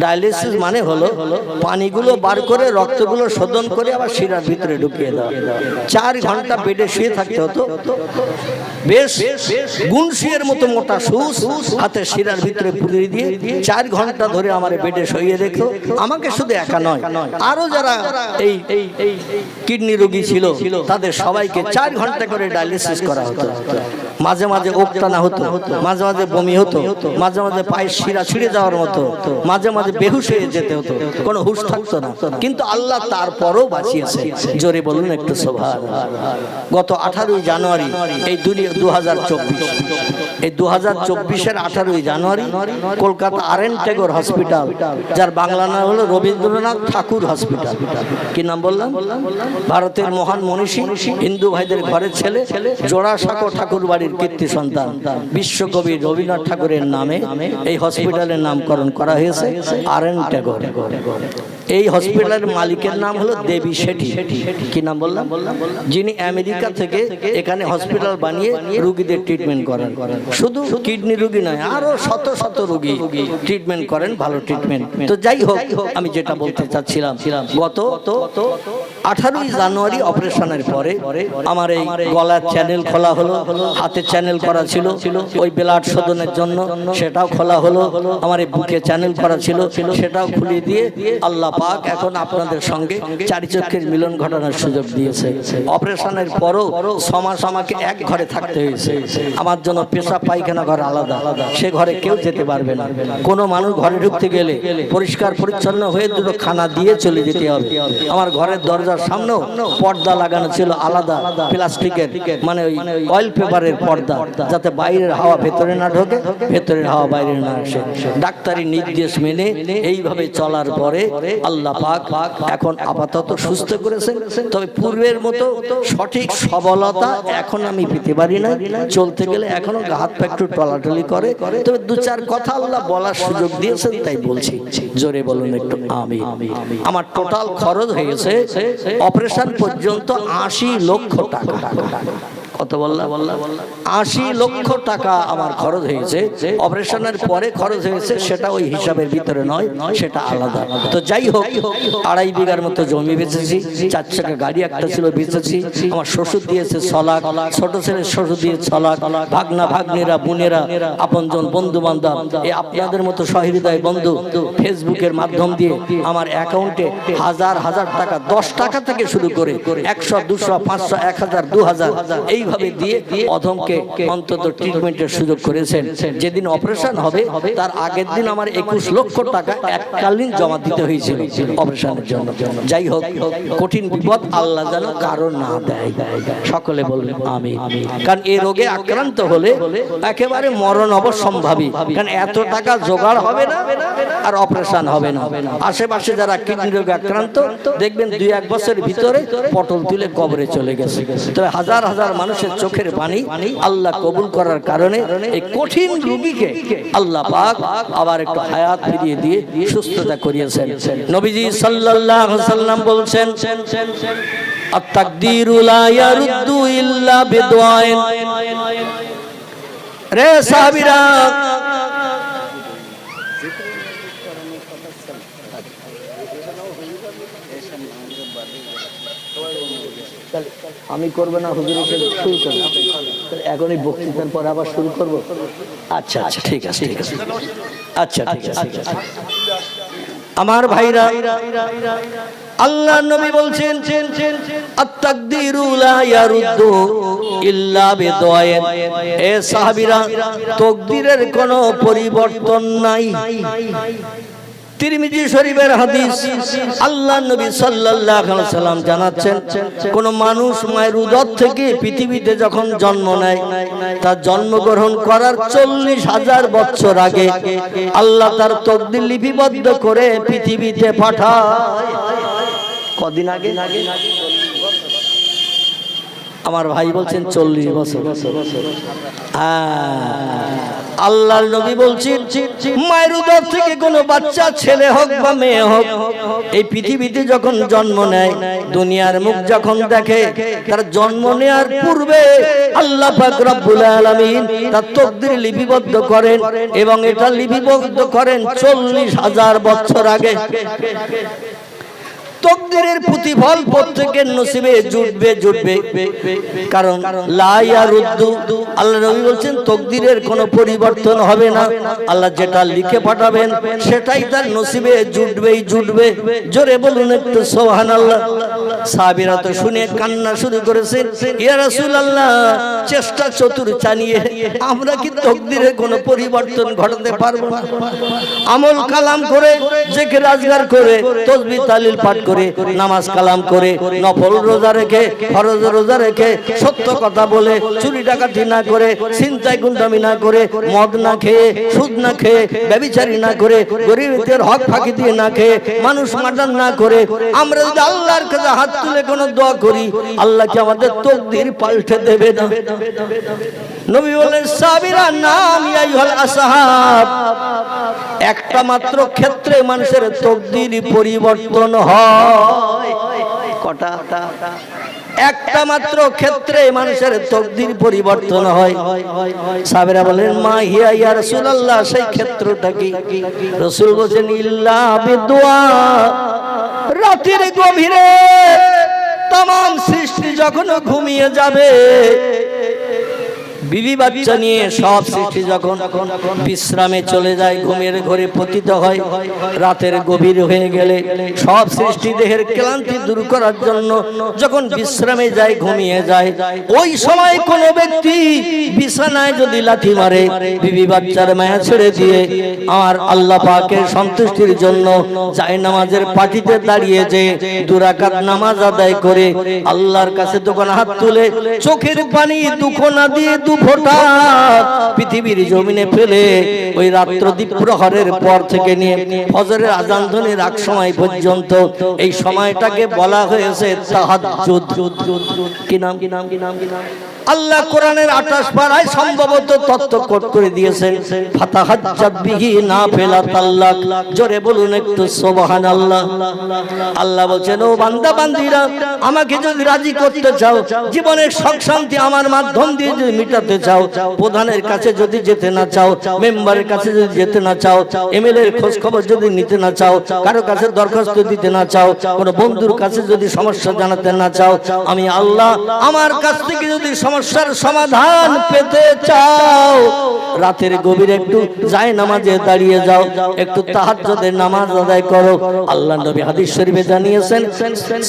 ডায়ালিসিস মানে হলো পানিগুলো বার করে রক্তগুলো শোধন করে আবার শিরার ভিতরে ঢুকিয়ে দেওয়া। 4 ঘন্টা বেডে শুয়ে থাকতে হতো। বেশ গুনশিয়ের মতো মোটা সুস হাতে শিরার ভিতরে পুড়িয়ে দিয়ে 4 ঘন্টা ধরে আমার বেডে শুইয়ে রেখো। আমাকে শুধু একা নয়, আরো যারা এই কিডনি রোগী ছিল তাদের সবাইকে 4 ঘন্টা করে ডায়ালিসিস করা হতো। মাঝে মাঝে টানা হতো, মাঝে মাঝে বমি হতো, মাঝে মাঝে পায়ের শিরা ছিঁড়ে যাওয়ার মতো, মাঝে মাঝে বেহুশ হয়ে যেতে হতো, কোনো হুঁশ থাকতো না। কিন্তু আল্লাহ তারপরও বাঁচিয়েছে। জোরে বলুন একটু সুবহানাল্লাহ। গত 18 জানুয়ারি এই 2024, এই 2024-এর 18 জানুয়ারি কলকাতা আর.এন. টেগোর হসপিটাল, যার বাংলা নাম হলো রবীন্দ্রনাথ ঠাকুর হসপিটাল। কি নাম বললাম? ভারতের মহান মনীষী, হিন্দু ভাইদের ঘরের ছেলে, জোড়াসাঁকো ঠাকুর বাড়ির কীর্তি সন্তান বিশ্বকবি রবীন্দ্রনাথ ঠাকুরের নামে এই হসপিটালের নামকরণ করা হয়েছে আর.এন. টেগোর। এই হসপিটালের মালিকের নাম হলো দেবী শেঠি। কি নাম বললাম? যিনি আমেরিকা থেকে এখানে হসপিটাল বানিয়ে রোগীদের ট্রিটমেন্ট করেন। শুধু কিডনি রোগী নয়, আরো শত শত রোগী ট্রিটমেন্ট করেন, ভালো ট্রিটমেন্ট। তো যাই হোক, আমি যেটা বলতে চাচ্ছিলাম, গত 18 জানুয়ারি অপারেশনের পরে আমার এই গলার চ্যানেল খোলা হলো, হাতে চ্যানেল করা ছিল ওই ব্লাড শোধনের জন্য, সেটাও খোলা হলো। আমার এই বুকে চ্যানেল করা ছিল, সেটাও খুলে দিয়ে আল্লাহ পাক এখন আপনাদের সঙ্গে চারি চক্ষের মিলন ঘটানোর সুযোগ দিয়েছে। অপারেশনের পরও 6 মাস আমাকে এক ঘরে থাকতে হয়েছে। আমার জন্য পেশাব পায়খানা ঘর আলাদা, সে ঘরে কেউ যেতে পারবে না। কোনো মানুষ ঘরে ঢুকতে গেলে পরিষ্কার পরিচ্ছন্ন হয়ে দুটো খানা দিয়ে চলে যেতে হবে। আমার ঘরের দরজার সামনেও পর্দা লাগানো ছিল আলাদা, প্লাস্টিকের, মানে ওই অয়েল পেপারের পর্দা, যাতে বাইরের হাওয়া ভেতরে না ঢোকে, ভেতরের হাওয়া বাইরে না আসে। ডাক্তারি নির্দেশ মেনে এইভাবে চলার পরে আল্লাহ পাক এখন আপাতত সুস্থ করেছেন। তবে পূর্বের মতো সঠিক সবলতা এখন আমি পেতে পারি না। চলতে গেলে এখনো হাত পা একটু টলাটলি করে, তবে 2-4 কথা আল্লাহ বলার সুযোগ দিয়েছেন, তাই বলছি। জোরে বলুন একটু আমিন। আমার টোটাল খরচ হয়েছে অপারেশন পর্যন্ত 80 লক্ষ টাকা। কত বললাম? 80 লক্ষ টাকা আমার খরচ হয়েছে। অপারেশনের পরে খরচ হয়েছে সেটা ওই হিসাবের ভিতরে নয়, সেটা আলাদা। তো যাই হোক, 2.5 বিঘার মতো জমি বেচেছি, 4 চাকা গাড়ি একটা ছিল বেচেছি। আমার শ্বশুর দিয়েছে 6 লাখ, ছোট ছেলের শ্বশুর দিয়ে 6 লাখ, ভাগনা ভাগ্নেরা বোনেরা আপনজন বন্ধু বান্ধব, এই আপনাদের মতো সহৃদয় বন্ধু ফেসবুকের মাধ্যম দিয়ে আমার অ্যাকাউন্টে হাজার হাজার টাকা, 10 টাকা থেকে শুরু করে 100, 200, 500, 1000, 2000 এইভাবে দিয়ে অধমকে অন্তত ট্রিটমেন্টের সুযোগ করেছেন। যেদিন অপারেশন হবে তার আগের দিন আমার 21 লক্ষ টাকা এককালীন জমা দিতে হয়েছিল অপারেশনের জন্য। যাই হোক, কঠিন বিপদ আল্লাহ যেন কারো না দেয়। সকলে বললেন আমিন। কারণ এই রোগে আক্রান্ত হলে একেবারে মরণ অবশ্যম্ভাবী। কারণ এত টাকা জোগাড় হবে না আর অপারেশন হবে না। আশেপাশে যারা কিডনি রোগে আক্রান্ত দেখবেন 2-1 বছরের ভিতরে পটল তুলে কবরে চলে গেছে। তবে হাজার হাজার মানুষের চোখের পানি আল্লাহ কবুল করার কারণে এই কঠিন রোগীকে আল্লাহ পাক আবার একটু হায়াত ফিরিয়ে দিয়ে সুস্থতা করিয়েছেন। নবীজি সাল্লাল্লাহু আলাইহি ওয়াসাল্লাম বলছেন, আত-তাকদীরু লা ইয়ারুদ্দু ইল্লা বিদুআইন। রে সাহাবীরা, আমি করবো না, হুজুরের সাথে শুরু করবো। এখনই বক্তৃতার পর আবার শুরু করবো? আচ্ছা আচ্ছা, ঠিক আছে, ঠিক আছে, আচ্ছা ঠিক আছে। আমার ভাইরা, আল্লাহ নবী বলছেন, আত-তাকদীরু লা ইয়ারুদ্দু ইল্লা বিদুআইন। এ সাহাবীরা, তাকদীরের কোনো পরিবর্তন নাই। তিরমিজি শরীফের হাদিস, আল্লাহ নবী সাল্লাল্লাহু আলাইহি ওয়াসাল্লাম জানাচ্ছেন, কোন মানুষ মায়ের উদর থেকে পৃথিবীতে যখন জন্ম নেয়, তার জন্মগ্রহণ করার 40,000 বছর আগে আল্লাহ তার তাকদীর লিপিবদ্ধ করে পৃথিবীতে পাঠায়। কদিন আগে? আমার ভাই বলছেন 40 বছর। আল্লাহর নবী বলছেন, মায়ের উদর থেকে কোনো বাচ্চা, ছেলে হোক বা মেয়ে হোক, এই পৃথিবীতে যখন জন্ম নেয়, দুনিয়ার মুখ যখন দেখে, তার জন্ম নেয়ার পূর্বে আল্লাহ পাক রব্বুল আলামিন তার তাকদীর লিপিবদ্ধ করেন, এবং এটা লিপিবদ্ধ করেন 40,000 বছর আগে। তাকদীরের প্রতিফল প্রত্যেকের নসিবে জুটবে, কারণ লা ইয়ারুদ্দু, আল্লাহ নবী বলছেন তাকদীরের কোনো পরিবর্তন হবে না। আল্লাহ যেটা লিখে পাঠাবেন সেটাই তার নসিবে জুটবে। জোরে বলুন একটু সুবহানাল্লাহ। সাহাবীরা তো শুনে কান্না শুরু করেছেন, ইয়া রাসূলুল্লাহ, চেষ্টা চতুর চালিয়ে আমরা কি তাকদীরে কোনো পরিবর্তন ঘটাতে পারবো না? আমল কালাম করে, জিকির আজগার করে, তাসবিহ তাহলিল পাঠ করে, নামাজ কালাম করে, নফল রোজা রেখে, ফরজ রোজা রেখে, সত্য কথা বলে, চুরি ডাকাতি না করে, ছিনতাই গুন্ডামি না করে, মদ না খেয়ে, সুদ না খেয়ে, ব্যভিচারী না করে, গরিবদের হক ফাঁকি দিয়ে না খেয়ে, মানুষ মার্ডার না করে, আমরা যদি আল্লাহর কাছে হাত তুলে কোনো দোয়া করি, আল্লাহ কি আমাদের তাকদীর পাল্টে দেবে না? নবী বলেন, সাহাবীরা, নাম ইয়া আইয়ুহাল আসহাব, একটা মাত্র ক্ষেত্রে মানুষের তাকদীর পরিবর্তন হয়। কটা? একটা মাত্র ক্ষেত্রে মানুষের তাকদীর পরিবর্তন হয়। সাহাবীরা বলেন, মা হিয়া ইয়া রাসূলুল্লাহ, সেই ক্ষেত্রটা কি? রাসূল বলেন, ইল্লা বিদুআ। রাতের গভীরে তাম সৃষ্টি যখন ঘুমিয়ে যাবে, বিবি বাচ্চা নিয়ে সব সৃষ্টি যখন বিশ্রামে চলে যায়, ঘুমের ঘরে পতিত হয়, রাতের গভীর হয়ে গেলে সব সৃষ্টি দেহের ক্লান্তি দূর করার জন্য যখন বিশ্রামে যায়, ঘুমিয়ে যায়, ওই সময় কোন ব্যক্তি বিছানায় যদি লাথি মারে, বিবি বাচ্চার মায়া ছেড়ে দিয়ে আর আল্লাহ পাকের সন্তুষ্টির জন্য জায়নামাজের পাটিতে দাঁড়িয়ে যে 2 রাকাত নামাজ আদায় করে আল্লাহর কাছে তখন হাত তুলে চোখের পানি দুঃখ না দিয়ে 2 ফোঁটা পৃথিবীর জমিনে ফেলে ওই রাত্র দ্বীপ্রহরের পর থেকে নিয়ে ফজরের আযান ধ্বনির আগ সময় পর্যন্ত এই সময়টাকে বলা হয়েছে তাহাজ্জুদ। কি নাম? আল্লাহ কোরআনের 28 পারায় সম্ভবত তত্ত্ব কোট করে দিয়েছেন, ফাতাহাজ্জাত বিহি নাফিলাতাল্লাক। জোরে বলুন একটু সুবহানাল্লাহ। আল্লাহ বলেন, ও বান্দা বান্দীরা, আমাকে যদি রাজি করতে চাও, জীবনের সুখ শান্তি আমার মাধ্যম দিয়ে যদি মিটাতে চাও, প্রধানের কাছে যদি যেতে না চাও, মেম্বারের কাছে যদি যেতে না চাও, এমএলএ এর খোঁজ খবর যদি নিতে না চাও, কারো কাছে দরখাস্ত দিতে না চাও, কোনো বন্ধুর কাছে যদি সমস্যা জানাতে না চাও, আমি আল্লাহ আমার কাছ থেকে যদি সমস্যার সমাধান পেতে চাও, রাতের গভীরে একটু জায়নামাজে দাঁড়িয়ে যাও, একটু তাহাজ্জুদের নামাজ আদায় করো। আল্লাহ নবী হাদিস শরীফে জানিয়েছেন,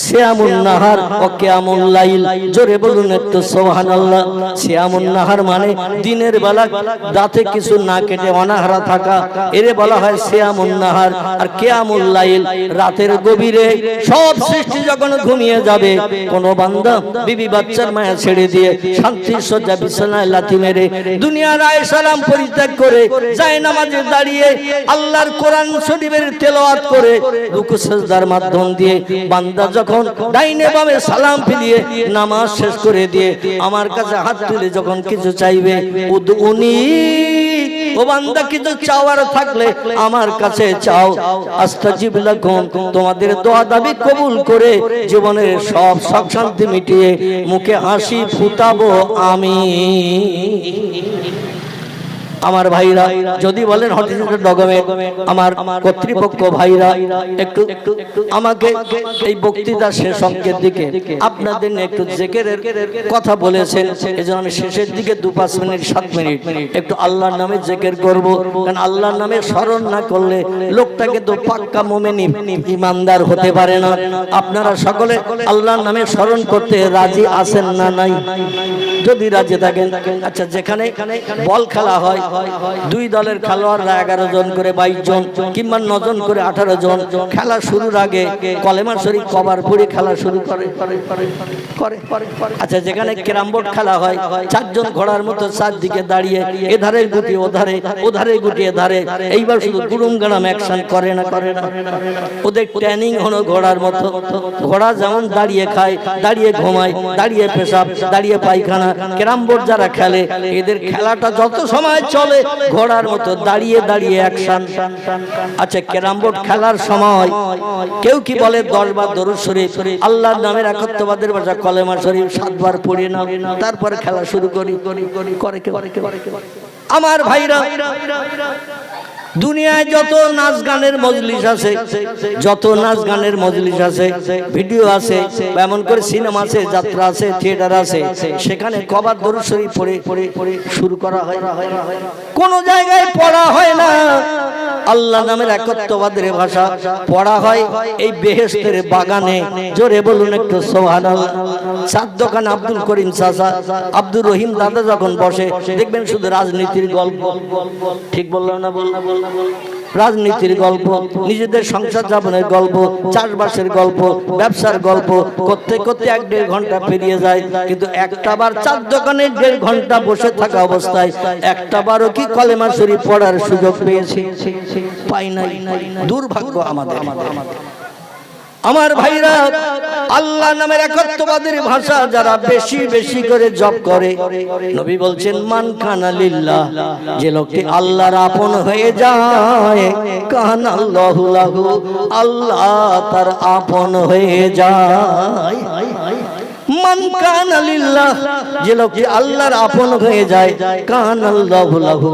সিয়ামুন নাহার ও কিয়ামুল লাইল। জোরে বলুন একটু সুবহানাল্লাহ। সিয়ামুন নাহার মানে দিনের বেলা দাঁতে কিছু না কেটে অনাহারা থাকা, এরে বলা হয় সিয়ামুন নাহার। আর কিয়ামুল লাইল রাতের গভীরে সব সৃষ্টি যখন ঘুমিয়ে যাবে, কোন বান্দা বিবি বাচ্চার মায়া ছেড়ে দিয়ে শান্তির সজ্জা বিছানায় লাথি মেরে দুনিয়ার আয়েশারাম পরিত্যাগ করে জায়নামাজে দাঁড়িয়ে আল্লাহর কোরআন শরীফের তেলাওয়াত করে রুকু সিজদার মাধ্যম দিয়ে বান্দা যখন ডাইনে বামে সালাম ফিরিয়ে নামাজ শেষ করে দিয়ে আমার কাছে হাত তুলে যখন কিছু চাইবে, উদউনি, ও বান্দা কিছু চাওয়ার থাকলে আমার কাছে চাও, আস্তাজিব লাকুম, তোমাদের দোয়া দাবি কবুল করে জীবনের সব সুখ শান্তি মিটিয়ে মুখে হাসি ফুটাবো আমি। আমার ভাইরা যদি বলেন হটিস্টিক ডগমে, আমার কর্তৃপক্ষ ভাইরা একটু আমাকে এই বক্তৃতা শেষ অঙ্কের দিকে আপনাদের একটু জিকিরের কথা বলেছেন, এজন্য আমি শেষের দিকে 2-5 মিনিট 7 মিনিট একটু আল্লাহর নামে জিকির করব। কারণ আল্লাহর নামে স্মরণ না করলে লোকটাকে তো পাক্কা মুমিন ইমানদার হতে পারে না। আপনারা সকলে আল্লাহর নামে স্মরণ করতে রাজি আছেন না নাই? যদি রাজি থাকেন, আচ্ছা, যেখানে বল খেলা হয়, 2 দলের খেলোয়াড়রা 11 জন করে 22 জন কিংবা 9 জন করে 18 জন, খেলা শুরুর আগে কলেমা শরীফ কবার পড়ে খেলা শুরু করে। আচ্ছা, যেখানে ক্যারাম বোর্ড খেলা হয়, 4 জন ঘোড়ার মতো চারদিকে দাঁড়িয়ে এধারে গুটি ওধারে, ওধারে গুটি এধারে, এইবার শুধু গুড়ুম গাড়াম অ্যাকশন করে না। ওদের ট্রেনিং হলো ঘোড়ার মতো। ঘোড়া যেমন দাঁড়িয়ে খায়, দাঁড়িয়ে ঘুমায়, দাঁড়িয়ে পেশাব, দাঁড়িয়ে পায়খানা, ক্যারাম বোর্ড যারা খেলে এদের খেলাটা যত সময় চলে ঘোড়ার মতো দাঁড়িয়ে দাঁড়িয়ে অ্যাকশন। আচ্ছা, ক্যারাম বোর্ড খেলার সময় কেউ কি বলে 10 বার দরুদ শরীফ, আল্লাহর নামের একত্ববাদের ভাষা কলেমা শরীফ 7 বার পড়ে নাও, তারপরে খেলা শুরু করি। আমার ভাইরা, দুনিয়ায় যত নাচ গানের মজলিস আছে, যত নাচ গানের মজলিস আছে, ভিডিও আছে, এমন করে সিনেমা আছে, যাত্রা আছে, থিয়েটার আছে, সেখানে কবার দরুদ শরীফ পড়ে শুরু করা হয়? কোন জায়গায় পড়া হয় না। আল্লাহ নামের একত্ববাদের ভাষা পড়া হয় এই বেহেশতের বাগানে। জোরে বলুন একটু সুবহানাল্লাহ। চার দোকান আব্দুল করিম চাচা, আব্দুর রহিম দাদা যখন বসে দেখবেন শুধু রাজনীতির গল্প। ঠিক বললাম না? রাজনীতির গল্প, নিজেদের সংসার যাপনের গল্প, চাষবাসের গল্প, ব্যবসার গল্প করতে করতে 1-1.5 ঘন্টা পেরিয়ে যায়, কিন্তু একটা বার চার দোকানে 1.5 ঘন্টা বসে থাকা অবস্থায় একটা বারও কি কলেমা শরীফ পড়ার সুযোগ পেয়েছি? পাই নাই। দুর্ভাগ্য আমাদের। আমার ভাইরা, আল্লাহ নামের একত্ববাদের ভাষা যারা বেশি বেশি করে জপ করে, নবী বলছেন, মান কানা লিল্লাহ, যে লোকটি আল্লাহর আপন হয়ে যায়, কানা আল্লাহু লাহু, আল্লাহ তার আপন হয়ে যায়। মান কানা লিল্লাহ, যে লোকটি আল্লাহর আপন হয়ে যায়, কানাল্লাহু লাহু,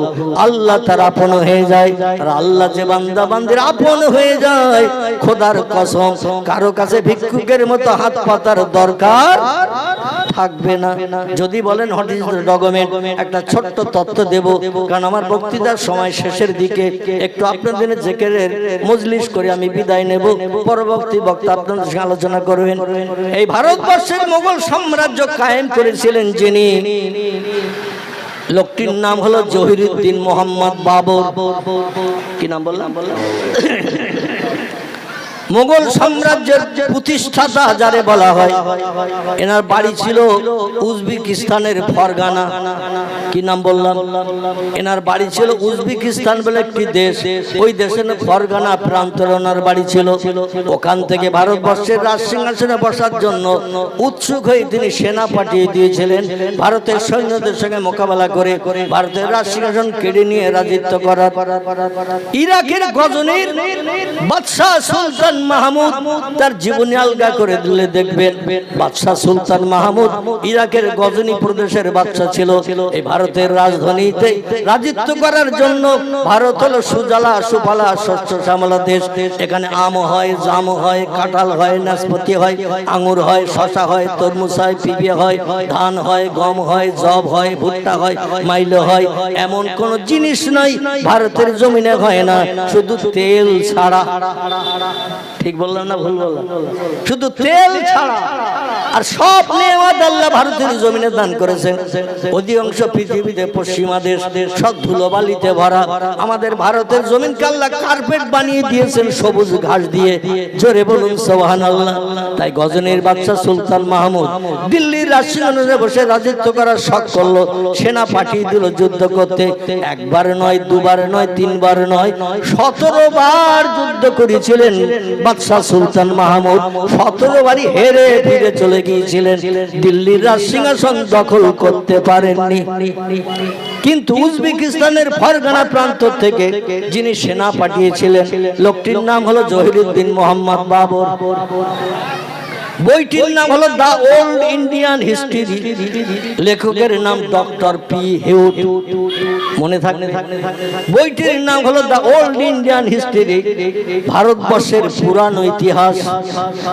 আল্লাহ তার আপন হয়ে যায়। আর আল্লাহ যে বান্দা বান্দির আপন হয়ে যায়, খোদার কসম কারো কাছে ভিক্ষুকের মতো হাত পাতার দরকার থাকবে না। যদি বলেন হাদিস ডকুমেন্ট, একটা ছোট্ট তথ্য দেব, কারণ আমার বক্তৃতার সময় শেষের দিকে, একটু আপনাদের জিকিরের মজলিস করে আমি বিদায় নেব। পরবর্তী বক্তা আপনাদের সঙ্গে আলোচনা করবেন। এই ভারতবর্ষের মোগল সাম্রাজ্য কায়েম করেছিলেন যিনি, লোকটির নাম হলো জহিরুদ্দিন মোহাম্মদ বাবর। কি নাম বললাম? মোগল সাম্রাজ্যের প্রতিষ্ঠাতা যারে বলা হয়, এনার বাড়ি ছিল উজবেকিস্তানের ফরগানা। কি নাম বললাম? এনার বাড়ি ছিল উজবেকিস্তান বলে একটি দেশ, ওই দেশের ফরগানা প্রান্তরে ওনার বাড়ি ছিল। ওখান থেকে ভারতবর্ষের রাজ সিংহাসনে বসার জন্য উৎসুক হয়ে তিনি সেনা পাঠিয়ে দিয়েছিলেন, ভারতের সৈন্যদের সঙ্গে মোকাবেলা করে ভারতের রাজ সিংহাসন কেড়ে নিয়ে রাজত্ব করার। ইরাকের গজনির বাদশাহ সুলতান মাহমুদ তার জীবনী আলগা করে দিলে দেখবেন, বাদশাহ সুলতান মাহমুদ ইরাকের গজনি প্রদেশের বাদশাহ ছিল। এই ভারতের রাজধানীতে রাজত্ব করার জন্য, ভারত হলো সুজলা সুফলা শস্য শ্যামলা দেশ, এখানে আম হয়, জাম হয়, কাঁঠাল হয়, নাশপাতি হয়, আঙুর হয়, শশা হয়, তরমুজ হয়, পিঁপে হয়, ধান হয়, গম হয়, জব হয়, ভুট্টা হয়, মাইলো হয়, এমন কোন জিনিস নাই ভারতের জমিনে হয় না, শুধু তেল ছাড়া। ঠিক বললাম না ভুল বললাম? শুধু তেল ছাড়া। আর সব নেওয়াত আল্লাহ ভারতের জমিনে দান করেছেন। অধিকাংশ পৃথিবীতে পশ্চিমা দেশ সব ধুলোবালিতে ভরা, আমাদের ভারতের জমিনকে আল্লাহ কার্পেট বানিয়ে দিয়েছেন সবুজ ঘাস দিয়ে। জোরে বলুন সুবহানাল্লাহ। তাই গজনির বাদশা সুলতান মাহমুদ দিল্লির রাজসিংহাসনে বসে রাজত্ব করার শখ করলো, সেনা পাঠিয়ে দিল যুদ্ধ করতে। একবার নয়, দুবার নয়, তিনবার নয়, 17 বার যুদ্ধ করেছিলেন বাদশাহ সুলতান মাহমুদ। 17 বারই হেরে ফিরে চলে গিয়েছিলেন, দিল্লির রাজ সিংহাসন দখল করতে পারেননি। কিন্তু উজবেকিস্তানের ফরগানা প্রান্ত থেকে যিনি সেনা পাঠিয়েছিলেন, লোকটির নাম হলো জহিরুদ্দিন মোহাম্মদ বাবর। বইটির নাম হলো দ্য ওল্ড ইন্ডিয়ান হিস্ট্রি, লেখকের নাম ডক্টর পি হিউট। মনে থাকলে বইটির নাম হলো দ্য ওল্ড ইন্ডিয়ান হিস্ট্রি, ভারতবর্ষের পুরানো ইতিহাস।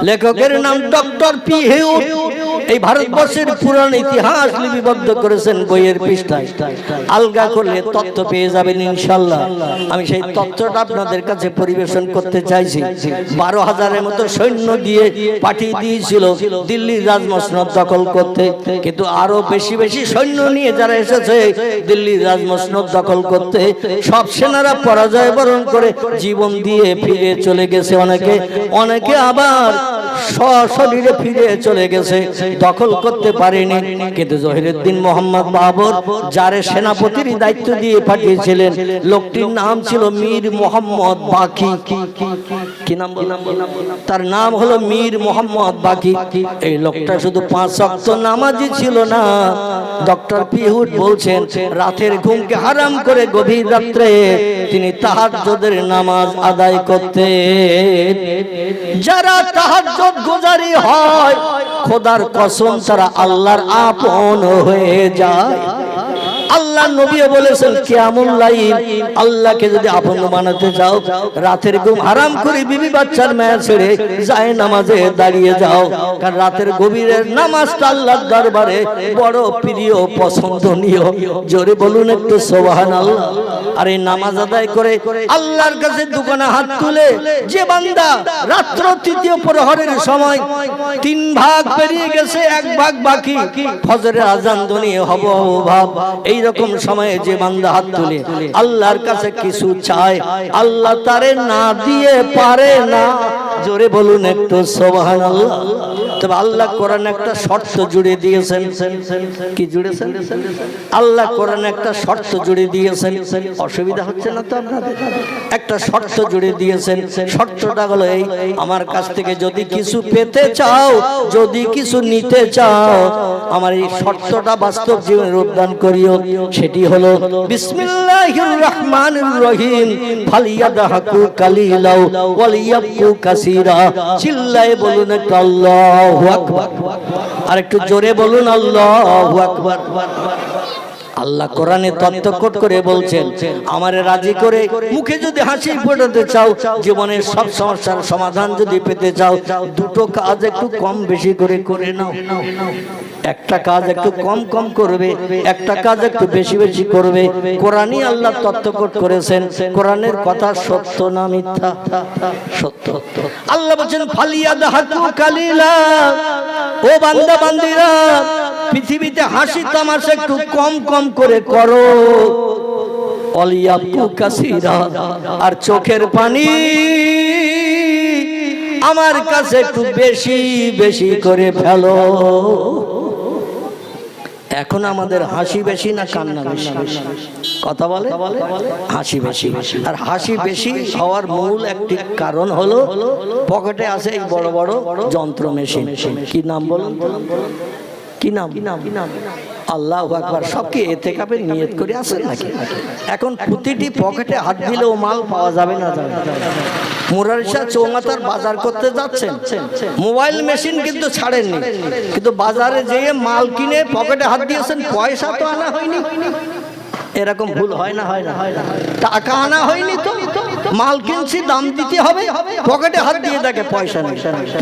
লেখকের নাম ডক্টর পি হিউট। এই ভারতবর্ষের পুরানো ইতিহাস লিপিবদ্ধ করেছেন বইয়ের পৃষ্ঠায়। আলগা করলে তথ্য পেয়ে যাবেন ইনশাআল্লাহ। আমি সেই তথ্যটা আপনাদের কাছে পরিবেশন করতে চাইছি। 12,000-এর মতো সৈন্য দিয়ে পাঠিয়ে ছিল দিল্লির রাজমসনদ দখল করতে, কিন্তু আরো বেশি বেশি সৈন্য নিয়ে যারা এসেছে দিল্লির রাজমসনদ দখল করতে, সব সেনারা পরাজয় বরণ করে জীবন দিয়ে ফিরে চলে গেছে। অনেকে আবার সশরীরে ফিরে চলে গেছে, দখল করতে পারেনি। কিন্তু জহিরুদ্দিন মোহাম্মদ বাবর যারে সেনাপতির দায়িত্ব দিয়ে পাঠিয়েছিলেন, লোকটির নাম ছিল মীর মোহাম্মদ বাকি। কি নাম বললাম? তার নাম হলো মীর মোহাম্মদ বাকি। এই লোকটা শুধু 5 ওয়াক্ত নামাজি ছিল না, ডক্টর পিহুট বলছেন রাতের ঘুমকে হারাম করে গভীর রাত্রে তিনি তাহাজ্জুদের নামাজ আদায় করতেন। যারা তাহাজ্জুদ গুজারি হয়, খোদার কসম তারা আল্লাহর আপন হয়ে যায়। আল্লাহ নবী বলেছেন কিয়ামুল লাইল, আল্লাহকে যদি আপন বানাতে চাও, রাতের ঘুম হারাম করে বিবি বাচ্চার মায়া ছেড়ে যায় নামাজে দাঁড়িয়ে যাও। কারণ রাতের গভীরের নামাজটা আল্লাহর দরবারে বড় প্রিয়, পছন্দনীয়। জোরে বলুন একটু সুবহানাল্লাহ। আর এই নামাজ আদায় করে আল্লাহর কাছে দুখানা হাত তুলে যে বান্দা রাত্র 3য় প্রহরের সময় 3 ভাগ পেরিয়ে গেছে, 1 ভাগ বাকি, ফজরের আজান ধ্বনি হব ভাব, এই রকম সময়ে যে বান্দা হাত তুলে আল্লাহর কাছে কিছু চায়, আল্লাহ তারে না দিয়ে পারে না। জোরে বলুন একটু সুবহানাল্লাহ। তবে আল্লাহ কোরআন একটা শর্ত জুড়ে দিয়েছেন। কি জুড়েছেন? আল্লাহ কোরআন একটা শর্ত জুড়ে দিয়েছেন। অসুবিধা হচ্ছে না তো আপনাদের? একটা শর্ত জুড়ে দিয়েছেন। শর্তটা হলো এই, আমার কাছ থেকে যদি কিছু পেতে চাও, যদি কিছু নিতে চাও, আমার এই শর্তটা বাস্তব জীবনে রূপদান করিও। সেটি হলো বিসমিল্লাহির রহমানির রহিম, ফালিয়াদহাকু কালিলাও ওয়ালিয়াবকু কাসীরা। কাসীরা। চিল্লায়ে বলুন একটু আল্লাহু আকবার, আর একটু জোরে বলুন আল্লাহু আকবার। আল্লাহ কোরআনে তত্ত্বকট করে বলছেন, আমারে রাজি করে মুখে যদি হাসি ফোটাতে চাও, জীবনের সব সমস্যার সমাধান যদি পেতে চাও, দুটো কাজ একটু কম বেশি করে করে নাও। একটা কাজ একটু কম কম করবে, একটা কাজ একটু বেশি বেশি করবে। কোরআনই আল্লাহ তত্ত্বকট করেছেন। কোরআনের কথা সত্য না মিথ্যা? সত্য। আল্লাহ বলেন ফালিয়াদহাকু কালিলা, ও বান্দা বান্দিরা, পৃথিবীতে হাসি তামাশা একটু কম কম করে করো। অলিয়াবকু কাসীরা, আর চোখের পানি আমার কাছে একটু বেশি বেশি করে ফেলো। এখন আমাদের হাসি বেশি না কান্না বেশি? কথা বলে হাসি বেশি। আর হাসি বেশি হওয়ার মূল একটি কারণ হলো পকেটে আছে এই বড় বড় যন্ত্র মেশিন। কি নাম বলুন? কি নাম? আল্লাহু আকবার। সব কি এতেকাবের নিয়ত করে আছেন নাকি? এখন প্রতিটি পকেটে হাত দিলেও মাল পাওয়া যাবে না? মুরারিশা চৌমাথার বাজার করতে যাচ্ছেন, মোবাইল মেশিন কিন্তু ছাড়েননি, কিন্তু বাজারে যেয়ে মাল কিনে পকেটে হাত দিয়েছেন, পয়সা তো আনা হয়নি। এরকম ভুল হয় না? হয় না? টাকা আনা হয়নি তো মাল কিনছি, দাম দিতে হবে, পকেটে হাত দিয়ে দেখে পয়সা নেই।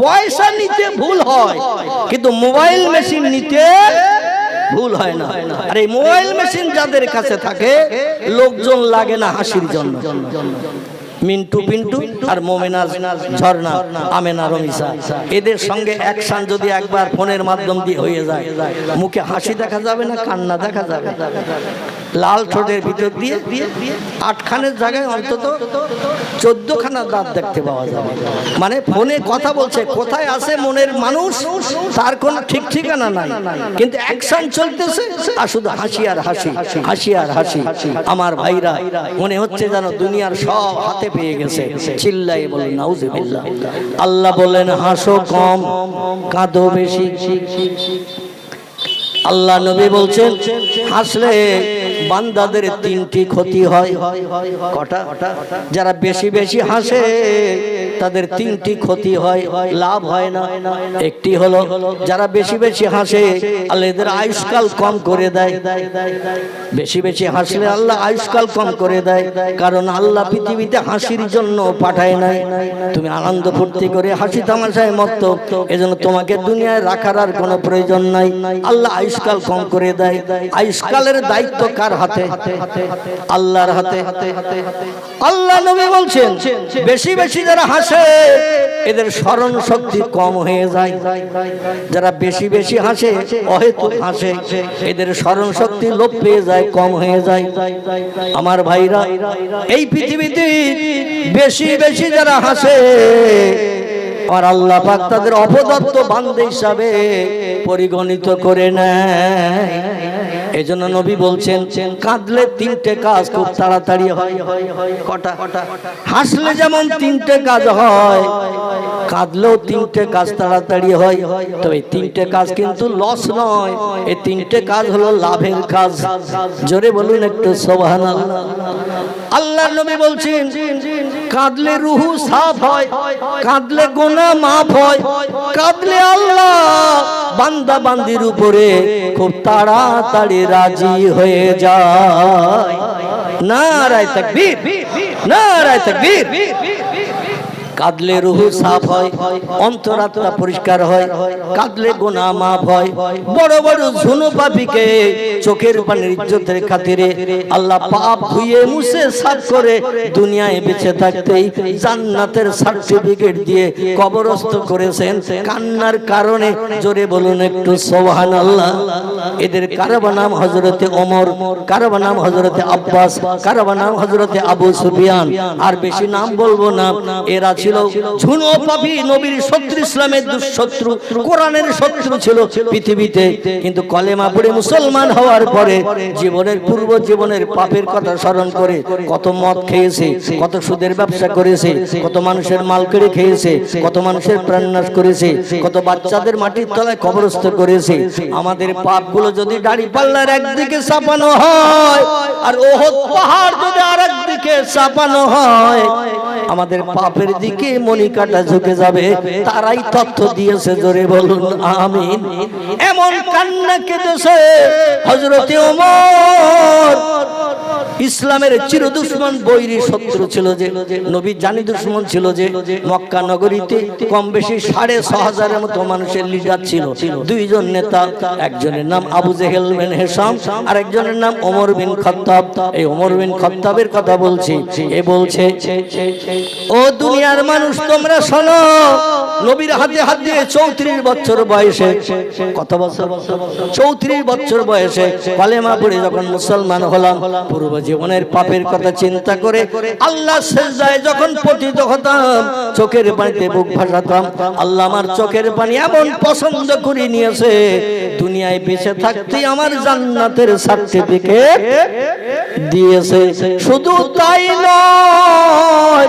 পয়সা নিতে ভুল হয়, কিন্তু মোবাইল মেশিন নিতে ভুল হয় না। আর এই মোবাইল মেশিন যাদের কাছে থাকে, লোকজন লাগে না হাসির জন্য। মিন্টু পিন্টু আর মোমেনা ঝর্ণা, আমেনা রমিসা, এদের সঙ্গে অ্যাকশন যদি একবার ফোনের মাধ্যম দিয়ে হয়ে যায়, মুখে হাসি দেখা যাবে না, কান্না দেখা যাবে। লাল ঠোঁটের ভিতর দিয়ে 8খানের জায়গায় অন্তত 14খানা দাঁত দেখতে পাওয়া যাবে। মানে ফোনে কথা বলছে, কোথায় আছে মনের মানুষ তার কোনো ঠিক ঠিকানা নাই, কিন্তু অ্যাকশন চলতেছে আর শুধু হাসি আর হাসি, হাসি আর হাসি। আমার ভাইরা, মনে হচ্ছে যেন দুনিয়ার সব হাতে পেয়ে গেছে। চিল্লাই বলেন নাউজুবিল্লাহ। আল্লাহ বলেন হাসো কম, কাঁদো বেশি। আল্লাহ নবী বলছেন, হাসলে বান্দাদের 3টি ক্ষতি হয়। কটা? যারা বেশি বেশি হাসে তাদের 3টি ক্ষতি হয়, লাভ হয় না। একটি হলো, যারা বেশি বেশি হাসে আল্লাহ এদের আয়ুষ্কাল কম করে দেয়। বেশি বেশি হাসলে আল্লাহ আয়ুষ্কাল কম করে দেয়, কারণ আল্লাহ পৃথিবীতে হাসির জন্য পাঠায় নাই। তুমি আনন্দ ফুর্তি করে হাসি তামাশায় মত্ত, এজন্য তোমাকে দুনিয়ায় রাখার আর কোনো প্রয়োজন নাই। আল্লাহ আয়ুষ্কাল কম করে দেয়। আয়ুষ্কালের দায়িত্ব কার হাতে? আল্লাহর হাতে। আল্লাহ নবী বলছেন, বেশি বেশি যারা হাসে এদের স্মরণ শক্তি কম হয়ে যায়। যারা বেশি বেশি হাসে, অহেতুক হাসে, এদের স্মরণ শক্তি লোপ পেয়ে যায়, কম হয়ে যায়। আমার ভাইরা, এই পৃথিবীতে বেশি বেশি যারা হাসে, আর আল্লাহ পাক তাদের অপদত্ত বান্দা হিসাবে পরিগণিত করে নেয়। এজন্য নবী বলছেন, কাঁদলে 3টে কাজ খুব তাড়াতাড়ি হয়। কটা? হাসলে যেমন 3টে কাজ হয়, কাঁদলেও 3টে কাজ তাড়াতাড়ি হয়। তো এই 3টে কাজ কিন্তু লস নয়, এই 3টে কাজ হলো লাভের কাজ। জোরে বলুন একটু সুবহানাল্লাহ। আল্লাহর নবী বলছেন, কাঁদলে রুহু সাফ হয়, কাঁদলে গুনাহ মাফ হয়, কাঁদলে আল্লাহ বান্দা বান্দির উপরে খুব তাড়াতাড়ি রাজি হয়ে যায়। নারায়ে তাকবীর, নারায়ে তাকবীর। কাঁদলে রুহু সাফ হয়, অন্তরাত্মা পরিষ্কার হয়, কাঁদলে গুনাহ মাফ হয়। বড় বড় ঝুনু পাপীকে চোখের পানির ইজ্জতের খাতিরে আল্লাহ পাপ ধুয়ে মুছে সাফ করে দুনিয়ায় বেঁচে থাকতেই জান্নাতের সার্টিফিকেট দিয়ে কবরস্থ করেছেন কান্নার কারণে। জোরে বলুন একটু সুবহানাল্লাহ। এদের কারো নাম হযরতে ওমর, কারো নাম হযরতে আব্বাস, কারো নাম হযরতে আবু সুফিয়ান, আর বেশি নাম বলবো না। এরা ছিল ঝুনো পাপী, নবীর শত্রু, ইসলামের দুঃশত্রু, কোরআনের শত্রু ছিল পৃথিবীতে। কিন্তু কলেমা পড়ে মুসলমান হওয়ার পরে জীবনের পূর্ব জীবনের পাপের কথা স্মরণ করে কত মদ খেয়েছে, কত সুদের ব্যবসা করেছে, কত মানুষের মাল কেড়ে খেয়েছে, কত মানুষের প্রাণনাশ করেছে, কত বাচ্চাদের মাটির তলায় কবরস্থ করেছে। আমাদের পাপগুলো যদি দাড়ি পাল্লার একদিকে চাপানো হয় আর ওহদ পাহাড় যদি আরেকদিকে চাপানো হয়, আমাদের পাপের দিকে দিকে মণিকাটা ঝুঁকে যাবে, তারাই তথ্য দিয়েছে, জোরে বলুন আমিন। এমন কান্না কেঁদেছে হযরতে ওমর, ইসলামের চির দুশমন বৈরী শত্রু ছিল যে, নবী জানি দুশমন ছিল যে। মক্কা নগরীতে কম বেশি 6,500 মতো মানুষের লিডার ছিল, দুইজন নেতা, একজনের নাম আবু জেহেল বিন হিশাম আর একজনের নাম ওমর বিন খাত্তাব। এই ওমর বিন খাত্তাবের কথা বলছি। এ বলছে, ও দুনিয়ার মানুষ তোমরা শোনো, নবীর হাতে হাত দিয়ে 34 বছর বয়সে, কত বছর? 34 বছর বয়সে কালেমা পড়ে যখন মুসলমান হলাম, পূর্ব জীবনের পাপের কথা চিন্তা করে আল্লাহ সিজদায় যখন পতিত হতাম, চোখের পানিতে বুক ভাসাতাম, আল্লাহ আমার চোখের পানি এমন পছন্দ করে নিয়েছে, দুনিয়ায় বেঁচে থাকতে আমার জান্নাতের সার্টিফিকেট দিয়েছে। শুধু তাই নয়,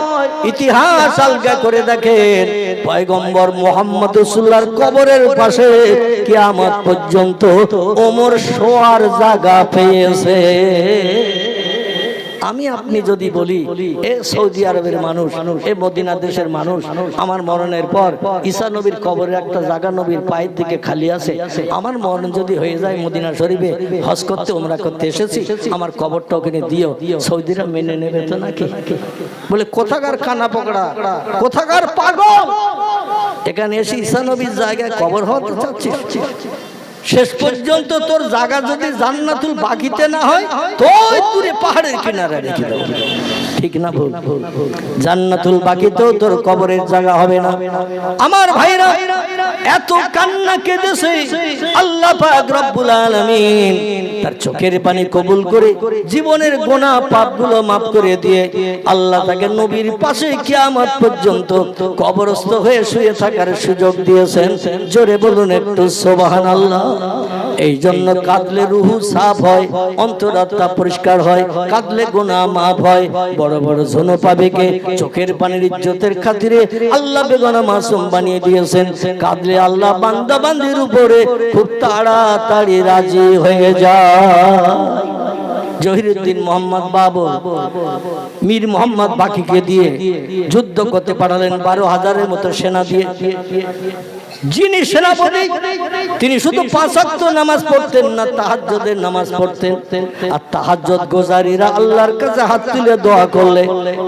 ইতিহাস আলগা করে দেখেন, পয়গম্বর মুহাম্মদ রাসূলুল্লাহর কবরের পাশে কিয়ামত পর্যন্ত ওমর শোয়ার জায়গা পেয়েছে। আমি আপনি যদি বলি এ সৌদি আরবের মানুষ, এ মদিনা দেশের মানুষ, আমার মরণের পর ঈসা নবীর কবরে একটা জায়গা নবীর পায়ের দিকে খালি আছে, আমার মরণ যদি হয়ে যায় মদিনা শরীফে হজ করতে উমরা করতে এসেছি, আমার কবরটা ওখানে দিও, সৌদিরা মেনে নেবে তো নাকি? বলে কোথাকার কানা পকড়া, কোথাকার পাগল, এখানে এসে ঈসা নবীর জায়গায় কবর হতে চাচ্ছিস? শেষ পর্যন্ত তোর জায়গা যদি জান্নাতুল বাকিতে না হয় তো তুই পাহাড়ের কিনারে রেখে দাও, ঠিক না ভুল? জান্নাতুল বাকিতেও তোর কবরের জায়গা হবে না। আমার ভাইরা এত কান্না কেঁদেছে, আল্লাহ পাক রব্বুল আলামিন তার চোখের পানি কবুল করে জীবনের গুনাহ পাপগুলো maaf করে দিয়ে আল্লাহ তাকে নবীর পাশে কিয়ামত পর্যন্ত কবরস্থ হয়ে শুয়ে থাকার সুযোগ দিয়েছেন। জোরে বলুন একটু সুবহানাল্লাহ। এই জন্য কাঁদলে রুহু সাফ হয়, অন্তরাত্মা পরিষ্কার হয়, কাঁদলে গুনাহ মাফ হয়। বড় বড় ঝনো পাবে কে? চোখের পানির ইজ্জতের খাতিরে আল্লাহ বেগুনাহ মাসুম বানিয়ে দিয়েছেন। কাঁদলে আল্লাহ বান্দা বান্দির উপরে খুব তাড়াতাড়ি রাজি হয়ে যায়। জহিরুদ্দিন মোহাম্মদ বাবর মীর মোহাম্মদ বাকিকে দিয়ে যুদ্ধ করতে পাঠালেন 12,000-এর মতো সেনা দিয়ে। যিনি সেনাপতি তিনি শুধু 5 ওয়াক্ত নামাজ পড়তেন না, তাহাজ্জুদের নামাজ পড়তেন। আর তাহাজ্জুদ গোজারিরা আল্লাহর কাছে হাত তুলে দোয়া করলে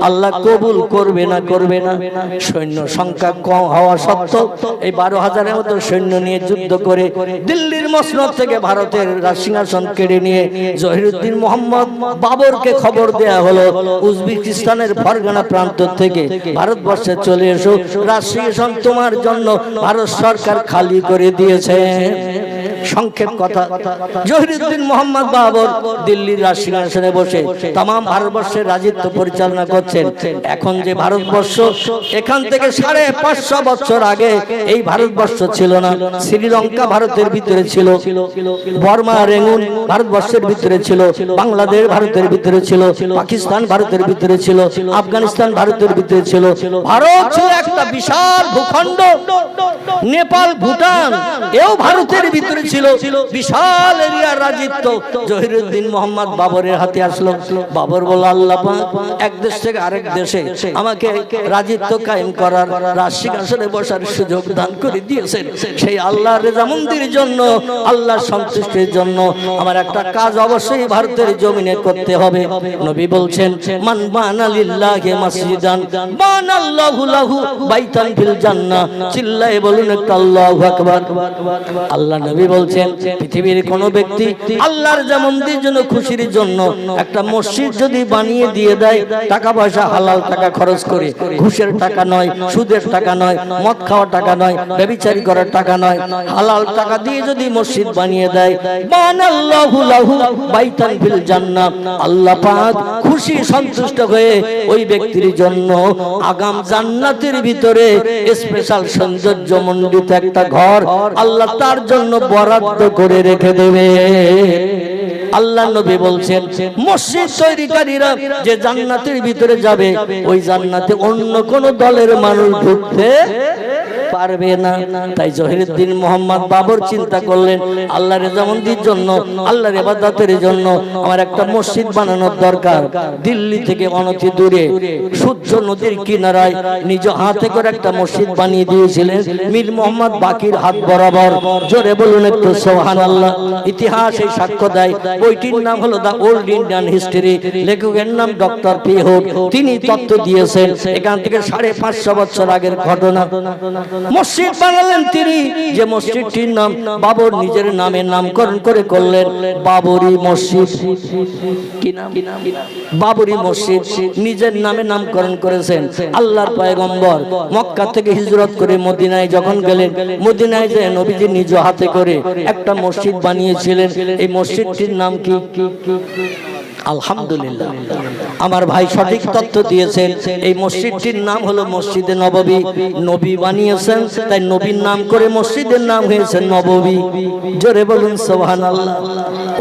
আল্লাহ কবুল করবে না, করবে না। সৈন্য সংখ্যা কম হওয়া সত্ত্বেও এই 12,000-এর মতো সৈন্য নিয়ে যুদ্ধ করে দিল্লির মসনদ থেকে ভারতের রাজসিংহাসন কেড়ে নিয়ে জহিরুদ্দিন মোহাম্মদ বাবরকে খবর দেয়া হলো, উজবেকিস্তানের ফরগানা প্রান্ত থেকে ভারতবর্ষে চলে এসো, রাজসিংহাসন তোমার জন্য ভারত সরকার খালি করে দিয়েছে। সংক্ষেপ কথা, জহিরুদ্দিন মোহাম্মদ বাবর দিল্লির রাজসিংহাসনে বসে তাম ভারতবর্ষের রাজত্ব পরিচালনা করছেন। এখন যে ভারতবর্ষ, এখান থেকে 550 বছর আগে এই ভারতবর্ষ ছিল না। শ্রীলঙ্কা ভারতের ভিতরে ছিল, বর্মা রেঙ্গুন ভারতবর্ষের ভিতরে ছিল, বাংলাদেশ ভারতের ভিতরে ছিল, পাকিস্তান ভারতের ভিতরে ছিল, আফগানিস্তান ভারতের ভিতরে ছিল। ভারত ছিল একটা বিশাল ভূখণ্ড। নেপাল, ভুটান এও ভারতের ভিতরে ছিল, বিশাল এরিয়ার রাজত্ব জহিরুদ্দিন মোহাম্মদ বাবরের হাতে আসলো। বাবর বলল, আল্লাহ পাক এক দেশ থেকে আরেক দেশে আমাকে রাজত্ব কায়েম করার, রাজসিংহাসনে বসার সুযোগ দান করে দিয়েছেন। সেই আল্লাহর রেজামন্দির জন্য, আল্লাহর সন্তুষ্টির জন্য আমার একটা কাজ অবশ্যই ভারতের জমিনে করতে হবে। নবী বলছেন, মান বানা লিল্লাহি মাসজিদান বানাল্লাহু লাহু বাইতান ফিল জান্নাহ। চিল্লায়ে বলুন একটা আল্লাহু আকবার। আল্লাহ নবী বলছেন, পৃথিবীর কোন ব্যক্তি আল্লাহর জামন্দির জন্য, খুশির জন্য একটা মসজিদ যদি বানিয়ে দিয়ে দেয়, টাকা পয়সা হালাল টাকা খরচ করে, ঘুষের টাকা নয়, সুদের টাকা নয়, মদ খাওয়ার টাকা নয়, ব্যভিচারী করার টাকা নয়, হালাল টাকা দিয়ে যদি মসজিদ বানিয়ে দেয়, বানাল্লাহু লাহু বাইতান ফিল জান্নাহ, আল্লাহ পাক খুশি সন্তুষ্ট হয়ে ওই ব্যক্তির জন্য আগাম জান্নাতের ভিতরে স্পেশাল সৌন্দর্য মণ্ডিত একটা ঘর আল্লাহ তার জন্য বরাদ্দ করে রেখে দেবে। আল্লাহ নবী বলছেন, মসজিদ তৈরিকারীরা যে জান্নাতের ভিতরে যাবে, ওই জান্নাতে অন্য কোন দলের মানুষ ঢুকতে পারবে না। তাই জহিরুদ্দিন মোহাম্মদ বাবর চিন্তা করলেন আল্লাহর রেজামন্দির জন্য, আল্লাহর ইবাদতের জন্য আমার একটা মসজিদ বানানোর দরকার। দিল্লি থেকে অনতি দূরে সূর্য নদীর কিনারায় নিজ হাতে করে একটা মসজিদ বানিয়ে দিয়েছিলেন মীর মোহাম্মদ বাকির হাত বরাবর। জোরে বলুন একটু সুবহানাল্লাহ। ইতিহাস এই সাক্ষ্য দেয়। বইটির নাম হলো দ্য ওল্ড ইন্ডিয়ান হিস্ট্রি, লেখকের নাম ডক্টর পি হুক। তিনি তত্ত্ব দিয়েছেন এখান থেকে 550 বছর আগের ঘটনা। মসজিদ বানালেন তিনি, যে মসজিদটির নাম বাবর নিজের নামে নামকরণ করে করলেন বাবরি মসজিদ। কি নাম? বাবরি মসজিদ নিজের নামে নামকরণ করেছেন। আল্লাহর পয়গম্বর মক্কা থেকে হিজরত করে মদিনায় যখন গেলেন, মদিনায় যে নবীজি নিজ হাতে করে একটা মসজিদ বানিয়েছিলেন। এই মসজিদটির নাম কি? আলহামদুলিল্লাহ, আমার ভাই সঠিক তথ্য দিয়েছেন। এই মসজিদটির নাম হলো মসজিদে নববী। নবী বানিয়েছেন, তাই নবীর নাম করে মসজিদের নাম হয়েছে নববী। জোরে বলুন সুবহানাল্লাহ।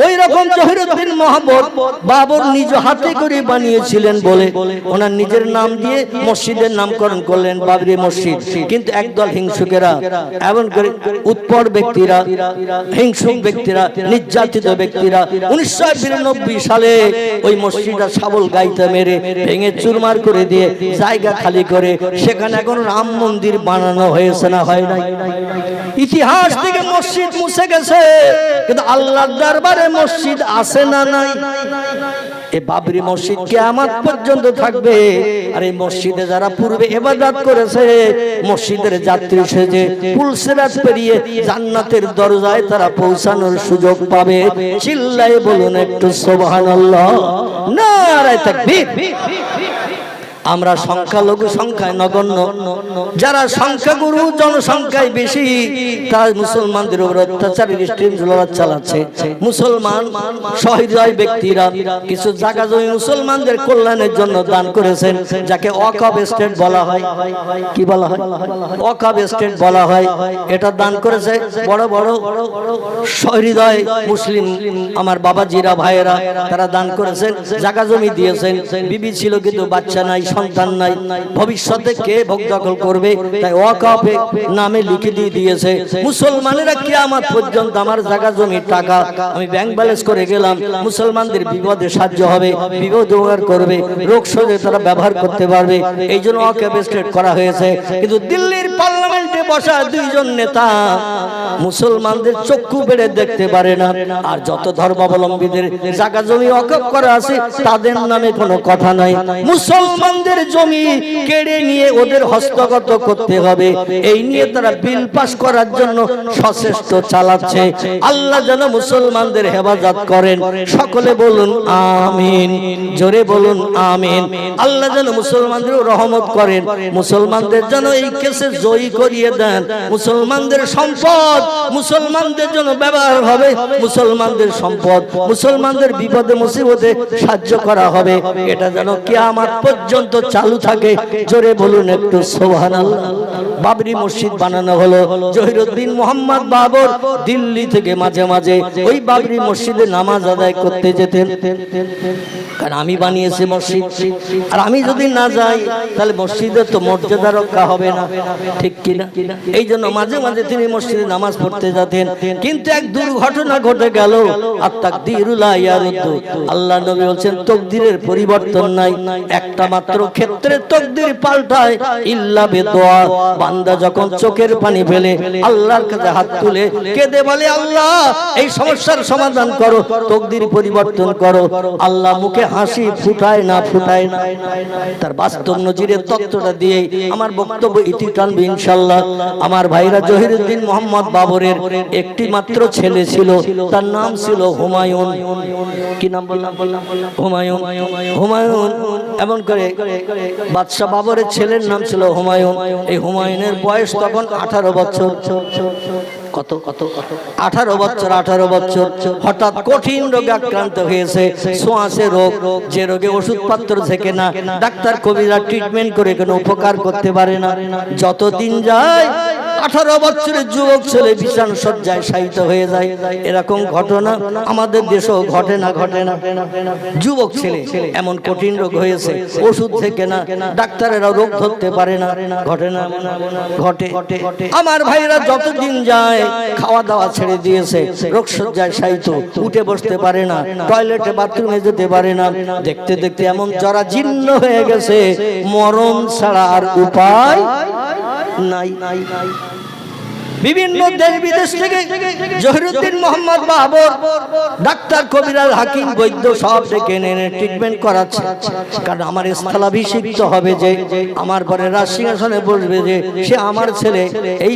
ওই রকম জহিরুদ্দিন মোহাম্মদ বাবর নিজ হাতে করে বানিয়েছিলেন বলে ওনার নিজের নাম দিয়ে মসজিদের নামকরণ করলেন বাবরি মসজিদ। কিন্তু একদল হিংসুকেরা, এমন করে উৎপর ব্যক্তিরা, হিংসুক ব্যক্তিরা, নির্যাতিত ব্যক্তিরা 1992 সালে ওই মসজিদটা শাবল গাইতে মেরে ভেঙে চুরমার করে দিয়ে জায়গা খালি করে সেখানে এখন রাম মন্দির বানানো হয়েছে না হয় নাই? ইতিহাস থেকে মসজিদ মুছে গেছে, কিন্তু আল্লাহর দরবারে মসজিদ আছে না নাই? এই বাবরি মসজিদ কিয়ামত পর্যন্ত থাকবে। আর এই মসজিদে যারা পূর্বে ইবাদত করেছে, মসজিদের যাত্রী সেজে পুলসিরাত পেরিয়ে জান্নাতের দরজায় তারা পৌঁছানোর সুযোগ পাবে। চিল্লায়ে বলুন একটু সুবহানাল্লাহ, নারায়ে তাকবীর। আমরা সংখ্যালঘু সংখ্যায় নগণ্য, যারা সংখ্যাগুরু জনসংখ্যায় বেশি, তারা মুসলমানদের উপর অত্যাচারের স্ট্রিম চালাচ্ছে। মুসলমান সহৃদয় ব্যক্তিরা কিছু জায়গা জমি মুসলমানদের কল্যাণের জন্য দান করেছেন, যাকে ওয়াকফ এস্টেট বলা হয়। কি বলা হয়? ওয়াকফ এস্টেট বলা হয়। এটা দান করেছে বড় বড় সহৃদয় মুসলিম আমার বাবাজিরা, ভাইয়েরা, তারা দান করেছেন, জায়গা জমি দিয়েছেন। বিবি ছিল কিন্তু বাচ্চা নাই, সন্তান নাই, ভবিষ্যতে কে ভোগ দখল করবে, তাই ওয়াকফে নামে লিখে দিয়ে দিয়েছে। মুসলমানেরা কিয়ামত পর্যন্ত আমার জায়গা জমি টাকা আমি ব্যাংক ব্যালেন্স করে গেলাম, মুসলমানদের বিপদে সাহায্য হবে, বিপদ উপকার করবে, রোগ শোকে তারা ব্যবহার করতে পারবে। এই জন্য ওয়াকফ এস্টেট করা হয়েছে। কিন্তু দিল্লির পার্লামেন্টে বসা দুইজন নেতা মুসলমানদের চক্ষু বেড়ে দেখতে পারে না। আর যত ধর্মাবলম্বীদের জায়গা জমি ওয়াকফ করা আছে তাদের নামে কোনো কথা নাই। মুসলমানদের জমি কেড়ে নিয়ে ওদের হস্তগত করতে হবে, এই নিয়ে তারা বিল পাস করার জন্য সচেষ্ট চালাচ্ছে। আল্লাহ যেন মুসলমানদের হেফাজত করেন, সকলে বলুন আমিন। জোরে বলুন আমিন। আল্লাহ যেন মুসলমানদের রহমত করেন, মুসলমানদের যেন এই কেসে জয়ী করিয়ে দেন। মুসলমানদের সম্পদ মুসলমানদের জন্য ব্যবহার হবে, মুসলমানদের সম্পদ মুসলমানদের বিপদে মুসিবতে সাহায্য করা হবে। এটা যেন কিয়ামত পর্যন্ত চালু থাকে। জোরে বলুন একটু সুবহানাল্লাহ। বাবরি মসজিদ বানানো হলো। জহিরুদ্দিন মোহাম্মদ বাবর দিল্লি থেকে মাঝে মাঝে ওই বাবরি মসজিদে নামাজ আদায় করতে যেতেন। কারণ আমি বানিয়েছি মসজিদ, আর আমি যদি না যাই তাহলে মসজিদের তো মর্যাদা রক্ষা হবে না, ঠিক কিনা? এই জন্য মাঝে মাঝে তিনি মসজিদে নামাজ পড়তে যেতেন। কিন্তু এক দুর্ঘটনা ঘটে গেল। আত-তাকদীরুল্লাহ ইয়ারুদ্দু, আল্লাহ নবী বলেন তাকদীরের পরিবর্তন নাই, একটা মাত্র ক্ষেত্রে তাকদীর পাল্টায়, ইল্লা বিদুআ। বান্দা যখন চোখের পানি ফেলে আল্লাহর কাছে হাত তুলে কেঁদে বলে আল্লাহ এই সমস্যার সমাধান করো, তাকদীর পরিবর্তন করো, আল্লাহ মুখে হাসি ফুটায় না, ফুটায় না। তার বাস্তব নজিরের তত্ত্বটা দিয়ে আমার বক্তব্য ইতি টানবে ইনশাআল্লাহ। আমার ভাইরা, জহিরুদ্দিন মোহাম্মদ বাবরের একটি মাত্র ছেলে ছিল, তার নাম ছিল হুমায়ুন। কি নাম বললাম? হুমায়ুন। হুমায়ুন এমন করে বাদশাহ বাবরের ছেলের নাম ছিল হুমায়ুন। এই হুমায়ুনের বয়স তখন 18 বছর। কত 18 বছর। 18 বছর হঠাৎ কঠিন রোগে আক্রান্ত হয়েছে, সোয়াসে রোগ, যে রোগে ওষুধপত্র থেকে না, ডাক্তার কবিরা ট্রিটমেন্ট করে কোনো উপকার করতে পারে না। যত দিন যায় 18 বছরের যুবক ছেলে বিছানা সজ্জায় শায়িত হয়ে যায়। এরকম ঘটনা আমাদের দেশেও ঘটে না? যুবক ছেলে এমন কঠিন রোগ হয়েছে, ওষুধ থেকে না, ডাক্তারেরা রোগ ধরতে পারে না, ঘটে না? ঘটে। আমার ভাইরা যতদিন যায় খাওয়া দাওয়া ছেড়ে দিয়েছে, রোগ সজ্জায় শায়িত, উঠে বসতে পারে না, টয়লেটে বাথরুমে যেতে পারে না, দেখতে দেখতে এমন জরাজীর্ণ হয়ে গেছে, মরণ ছাড়া আর উপায় নাই। বিভিন্ন দেশ বিদেশ থেকে জহিরুদ্দিন মোহাম্মদ বাবর ডাক্তার, কবিরাজ, হাকিম, বৈদ্য সব ডেকে এনে ট্রিটমেন্ট করাচ্ছে। কারণ আমার স্থলাভিষিক্ত হবে, যে আমার পরে রাজসিংহাসনে বসবে, যে সে আমার ছেলে, এই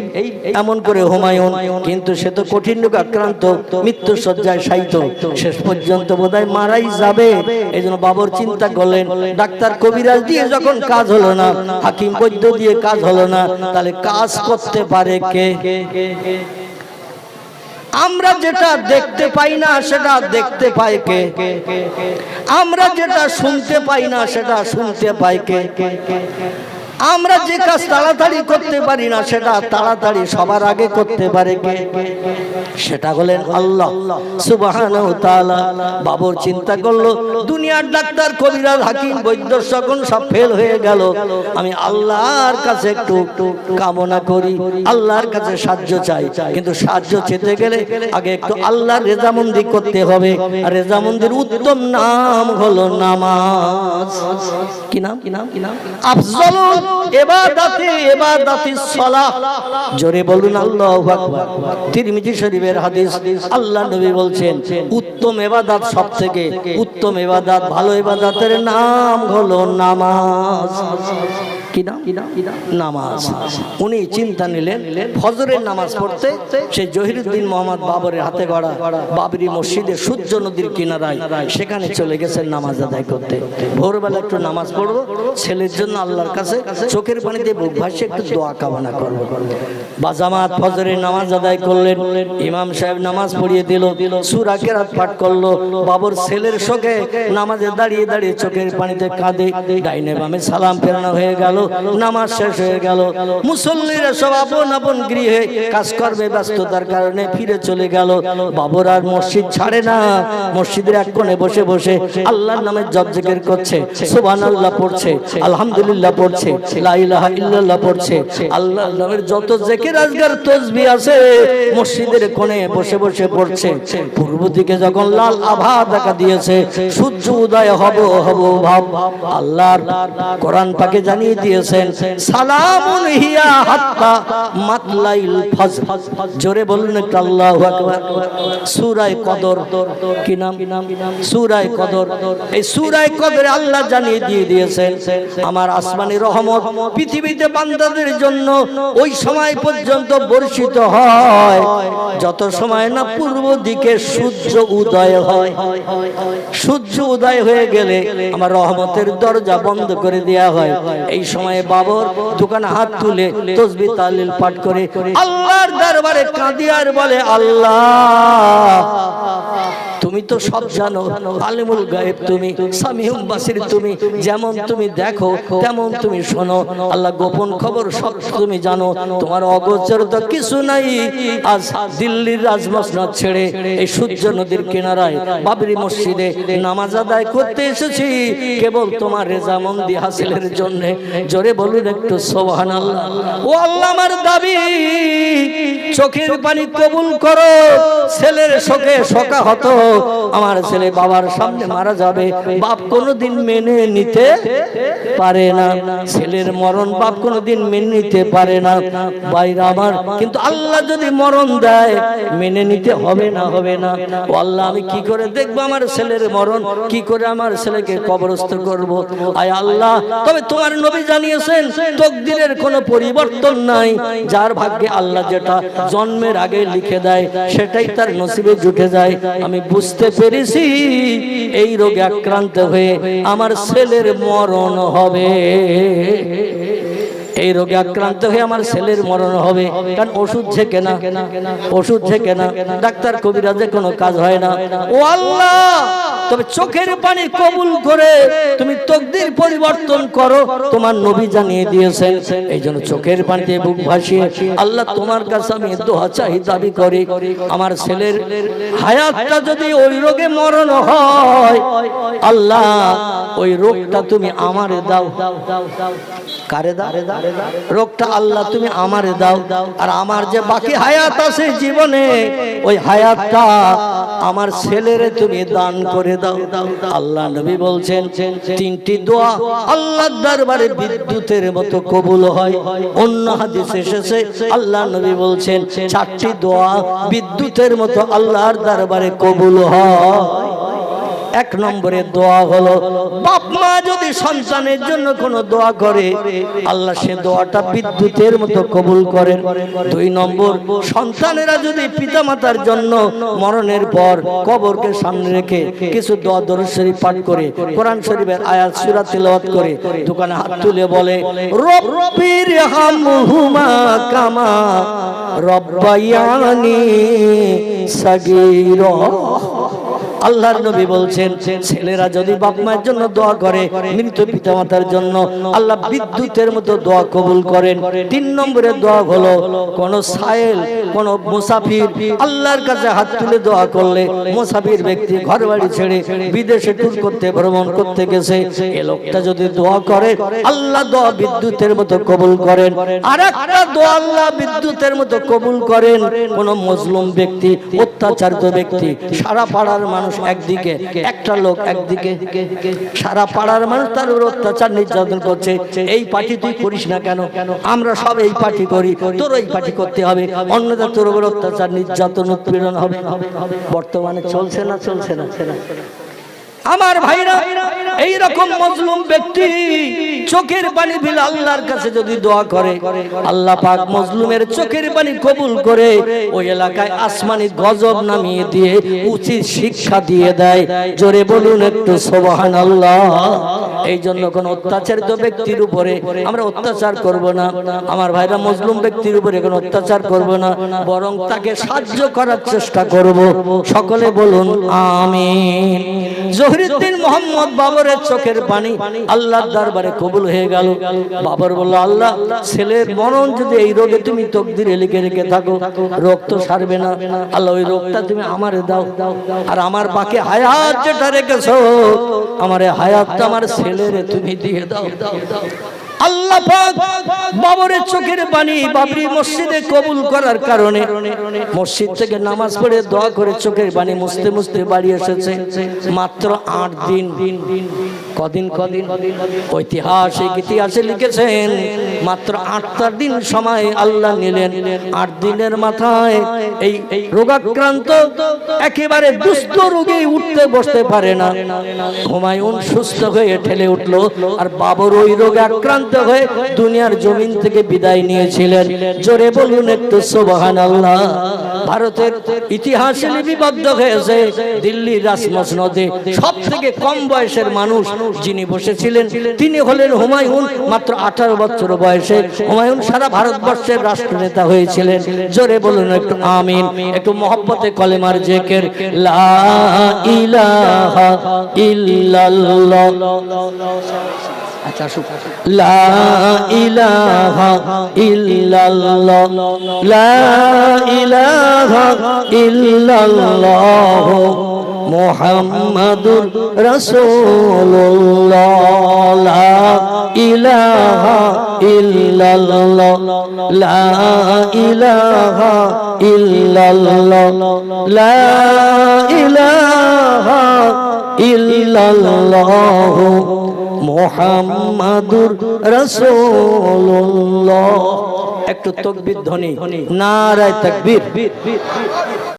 এমন করে হুমায়ুন। কিন্তু সে তো কঠিন রোগে আক্রান্ত, মৃত্যু শয্যায় শায়িত, শেষ পর্যন্ত বোধহয় মারাই যাবে। এই জন্য বাবর চিন্তা করলেন, ডাক্তার কবিরাজ দিয়ে যখন কাজ হলো না, হাকিম বৈদ্য দিয়ে কাজ হলো না, তাহলে কাজ করতে পারে কে? আমরা যেটা দেখতে পাই না সেটা দেখতে পায় কে? আমরা যেটা শুনতে পাই না সেটা শুনতে পায় কে? আমরা যে কাজ তাড়াতাড়ি করতে পারি না সেটা তাড়াতাড়ি সবার আগে করতে পারে কে? সেটা হলেন আল্লাহ সুবহানাহু ওয়া তাআলা। বাবর চিন্তা করলো, দুনিয়ার ডাক্তার, কবিরাজ, হাকিম, বৈদ্য সকল সব ফেল হয়ে গেল, আমি আল্লাহর কাছে একটু কামনা করি, আল্লাহর কাছে সাহায্য চাই। কিন্তু সাহায্য চেতে গেলে আগে একটু আল্লাহর রেজামন্দি করতে হবে। আর রেজামন্দির উত্তম নাম হলো নামাজ। কি নাম? আফজালুল ইবাদাতিস সালাহ। জোরে বলুন আল্লাহু আকবার। তিরমিজি শরীফের হাদিস, আল্লাহ নবী বলছেন, উত্তম ইবাদত, সবথেকে উত্তম ইবাদত, ভালো ইবাদতের নাম হলো নামাজ। কি নাম? নামাজ। উনি চিন্তা নিলেন ফজরের নামাজ পড়তে। সেই জহিরুদ্দিন মোহাম্মদ বাবরের হাতে গড়া বাবরি মসজিদে সূর্য নদীর কিনারায় সেখানে চলে গেছেন নামাজ আদায় করতে। ভোরবেলা একটু নামাজ পড়বো, ছেলের জন্য আল্লাহর কাছে চোখের পানিতে বুক ভাসিয়ে একটু দোয়া কামনা করবো। বাজামাত ফজরের নামাজ আদায় করলেন, ইমাম সাহেব নামাজ পড়িয়ে দিল, সূরা কেরাত পাঠ করলো। বাবর ছেলের শোকে নামাজে দাঁড়িয়ে দাঁড়িয়ে চোখের পানিতে কাঁদে। ডাইনে বামে সালাম ফেরানো হয়ে গেল, নামাজ শেষ হয়ে গেল। মুসল্লিরা সব আপন আপন গৃহে কাজকর্মে ব্যস্ততার কারণে ফিরে চলে গেল। বাবর আর মসজিদ ছাড়ে না, মসজিদের এক কোণে বসে বসে আল্লাহর নামে জপ জিকির করছে, সুবহানাল্লাহ পড়ছে, আলহামদুলিল্লাহ পড়ছে, লা ইলাহা ইল্লাল্লাহ পড়ছে। আল্লাহর নামের যত জিকির আজকার তাসবিহ আছে মসজিদের কোণে বসে বসে পড়ছে। পূর্ব দিকে যখন লাল আভা দেখা দিয়েছে, সূর্য উদয় হব ভাব, আল্লাহর কোরআন পাকে জানিয়ে দিয়েছেন, সালামুন হিয়া হাত্তা মাতলাইল ফজর। জোরে বলুন একটু আল্লাহু আকবার। সূরা কদর। কি নাম? সূরা কদর। এই সূরা কদরে আল্লাহ জানিয়ে দিয়ে দিয়েছেন, আমার আসমানি রহমত পৃথিবীতে বান্দাদের জন্য ওই সময় পর্যন্ত বর্ষিত হয় যত সময় না পূর্ব দিকে সূর্য উদয় হয়। সূর্য উদয় হয়ে গেলে আমার রহমতের দরজা বন্ধ করে দেয়া হয়। এই সময়ে বাবর দোকানে হাত তুলে তাসবিহ তাহলিল পাঠ করে আল্লাহর দরবারে কাঁদে আর বলে, আল্লাহ তুমি তো সব জানো, আলিমুল গায়েব তুমি, সামিউল বাসির তুমি, যেমন তুমি দেখো তেমন তুমি শোনো। আল্লাহ গোপন খবর সব তুমি জানো, তোমার অগোচর তো কিছু নাই। আজ দিল্লির রাজমসনদ ছেড়ে এই সূর্য নদীর কিনারায় বাবরি মসজিদে নামাজ আদায় করতে এসেছি কেবল তোমার রেজামন্দি হাসিলের জন্য। জোরে বলুন একটু সুবহানাল্লাহ। ও আল্লাহ, আমার দাবি চোখের পানি কবুল করো। ছেলের শোকে শোকাহত আমার ছেলে বাবার সামনে মারা যাবে, বাপ কোনোদিন মেনে নিতে পারে না। ছেলের মরণ বাপ কোনোদিন মেনে নিতে পারে না। ভাইরা আমার, কিন্তু আল্লাহ যদি মরণ দেয় মেনে নিতে হবে না? হবে না। ও আল্লাহ, আমি কি করে দেখবো আমার ছেলের মরণ? কি করে আমার ছেলেকে কবরস্থ করব? আয় আল্লাহ, তবে তোমার নবী জানিয়েছেন তকদিরের কোনো পরিবর্তন নাই। যার ভাগ্যে আল্লাহ যেটা জন্মের আগে লিখে দেয় সেটাই তার নসিবে জুটে যায়। আমি বুঝতে পেরেছি এই রোগে আক্রান্ত হয়ে আমার ছেলের মরণ হবে। এই রোগে আক্রান্ত হয়ে আমার ছেলের মরণ হবে, কারণ ওষুধ ঝেঁকে না, ওষুধ ঝেঁকে না, ডাক্তার কবিরাজে কোনো কাজ হয় না। ও আল্লাহ, তবে চোখের পানি কবুল করে তুমি তকদির পরিবর্তন করো, তোমার নবী জানিয়ে দিয়েছেন। এই জন্য চোখের পানিতে বুক ভাসিয়ে আল্লাহ তোমার কাছে আমি দোয়া চাই, দাবি করি, আমার ছেলের হায়াতটা যদি ওই রোগে মরণ হয়, আল্লাহ ওই রোগটা তুমি আমারে দাও। কারে দাও? রোগটা আল্লাহ তুমি আমারে দাও, আর আমার যে বাকি হায়াত আছে জীবনে, ওই হায়াতটা আমার ছেলেরে তুমি দান করে দাও। আল্লাহ নবী বলছেন তিনটি দোয়া আল্লাহর দরবারে বিদ্যুতের মতো কবুল হয়। অন্য হাদিসে এসেছে আল্লাহ নবী বলছেন চারটি দোয়া বিদ্যুতের মতো আল্লাহর দরবারে কবুল হয়। এক নম্বরে দোয়া হলো, বাপ মা যদি সন্তানের জন্য কোনো দোয়া করে, আল্লাহ সে দোয়াটা বিদ্যুতের মতো কবুল করেন। দুই নম্বর, সন্তানেরা যদি পিতামাতার জন্য মরণের পর কবরকে সামনে রেখে কিছু দোয়া দরুদ শরীফ পাঠ করে, কোরআন শরীফের আয়াত সূরা তেলাওয়াত করে, দোকানে হাত তুলে বলে রব্বির হামহুমা কামা রব্বায়ানি সাগীরা। আল্লাহর নবী বলছেন ছেলেরা যদি বাপ মায়ের জন্য দোয়া করে, মৃত পিতামাতার জন্য, আল্লাহ বিদ্যুতের মতো দোয়া কবুল করেন। তিন নম্বরে দোয়া হলো, কোন সায়েল, কোন মুসাফির আল্লাহর কাছে হাত তুলে দোয়া করলে, মুসাফির ব্যক্তি ঘর বাড়ি ছেড়ে বিদেশে ট্যুর করতে, ভ্রমণ করতে গেছে, এই লোকটা যদি দোয়া করে, আল্লাহ দোয়া বিদ্যুতের মতো কবুল করেন। আর একটা দোয়া আল্লাহ বিদ্যুতের মতো কবুল করেন, কোন মজলুম ব্যক্তি, অত্যাচারিত ব্যক্তি, সারা পাড়ার মানুষ একদিকে, একটা লোক একদিকে, সারা পাড়ার মানুষ তার উপর অত্যাচার নির্যাতন করছে, এই পার্টি তুই করিস না কেন, আমরা সব এই পার্টি করি, তোর এই পার্টি করতে হবে, অন্যদের তোর উপর অত্যাচার নির্যাতন উৎপীড়ন হবে। বর্তমানে চলছে না, চলছে না আমার ভাইরা? এই রকম মজলুম ব্যক্তি চোখের পানি ফেলে আল্লাহর কাছে যদি দোয়া করে, আল্লাহ পাক মজলুমের চোখের পানি কবুল করে ওই এলাকায় আসমানি গজব নামিয়ে দিয়ে উচিত শিক্ষা দিয়ে দেয়। জোরে বলুন একটু সুবহানাল্লাহ। এই জন্য কোন অত্যাচারিত ব্যক্তির উপরে আমরা অত্যাচার করব না, আমার ভাইরা, মজলুম ব্যক্তির উপরে কোনো অত্যাচার করব না, বরং তাকে সাহায্য করার চেষ্টা করব। সকলে বলুন আমিন। জহিরুদ্দিন মোহাম্মদ বাবরের চোখের পানি আল্লাহর দরবারে কবুল হয়ে গেল। বাবর বলল, আল্লাহ ছেলের মরণ যদি এই রোগে তুমি তকদিরে লিখে রেখে থাকো, রোগ তো সারবে না, আল্লাহ ওই রোগটা তুমি আমারে দাও, আর আমার বাকি হায়াত যেটা রেখেছো, আমার হায়াতটা আমার ছেলেরে তুমি দিয়ে দাও। আল্লাহ পাক বাবরের চোখের পানি বাবরি মসজিদে কবুল করার কারণে মসজিদ থেকে নামাজ পড়ে দোয়া করে চোখের পানি মুছতে মুছতে বাড়ি এসেছে মাত্র 8 দিন। কদিন? ঐতিহাসিক ইতিহাসে লিখেছেন মাত্র 8টা দিন সময় আল্লাহ নিলেন। 8 দিনের মাথায় এই রোগাক্রান্ত একেবারে দুস্থ রোগী উঠতে বসতে পারে না, হুমায়ুন সুস্থ হয়ে ঠেলে উঠলো, আর বাবর ওই রোগে আক্রান্ত হয়ে দুনিয়ার জমিন থেকে বিদায় নিয়েছিলেন। জোরে বলুন একটু সুবহানাল্লাহ। ভারতের ইতিহাসে লিপিবদ্ধ হয়েছে দিল্লির রাজমসনদে সব থেকে কম বয়সের মানুষ যিনি বসেছিলেন তিনি হলেন হুমায়ুন। মাত্র 18 বছর বয়সে হুমায়ুন সারা ভারতবর্ষের রাষ্ট্রনেতা হয়েছিলেন। জোরে বলুন একটু আমিন। একটু মহব্বতে কলেমার জিকির, লা ইলাহা ইল্লাল্লাহ। আচ্ছা, লা ইলাহা ইল্লাল্লাহ, লা ইলাহা ইল্লাল্লাহ মুহাম্মাদুর রাসূলুল্লাহ, লা ইলাহা ইল্লাল্লাহ, লা ইলাহা ইল্লাল্লাহ, লা ইলাহা ইল্লাল্লাহ মুহাম্মাদুর রাসূলুল্লাহ। একটু তাকবীর ধ্বনি, নারায়ে তাকবীর।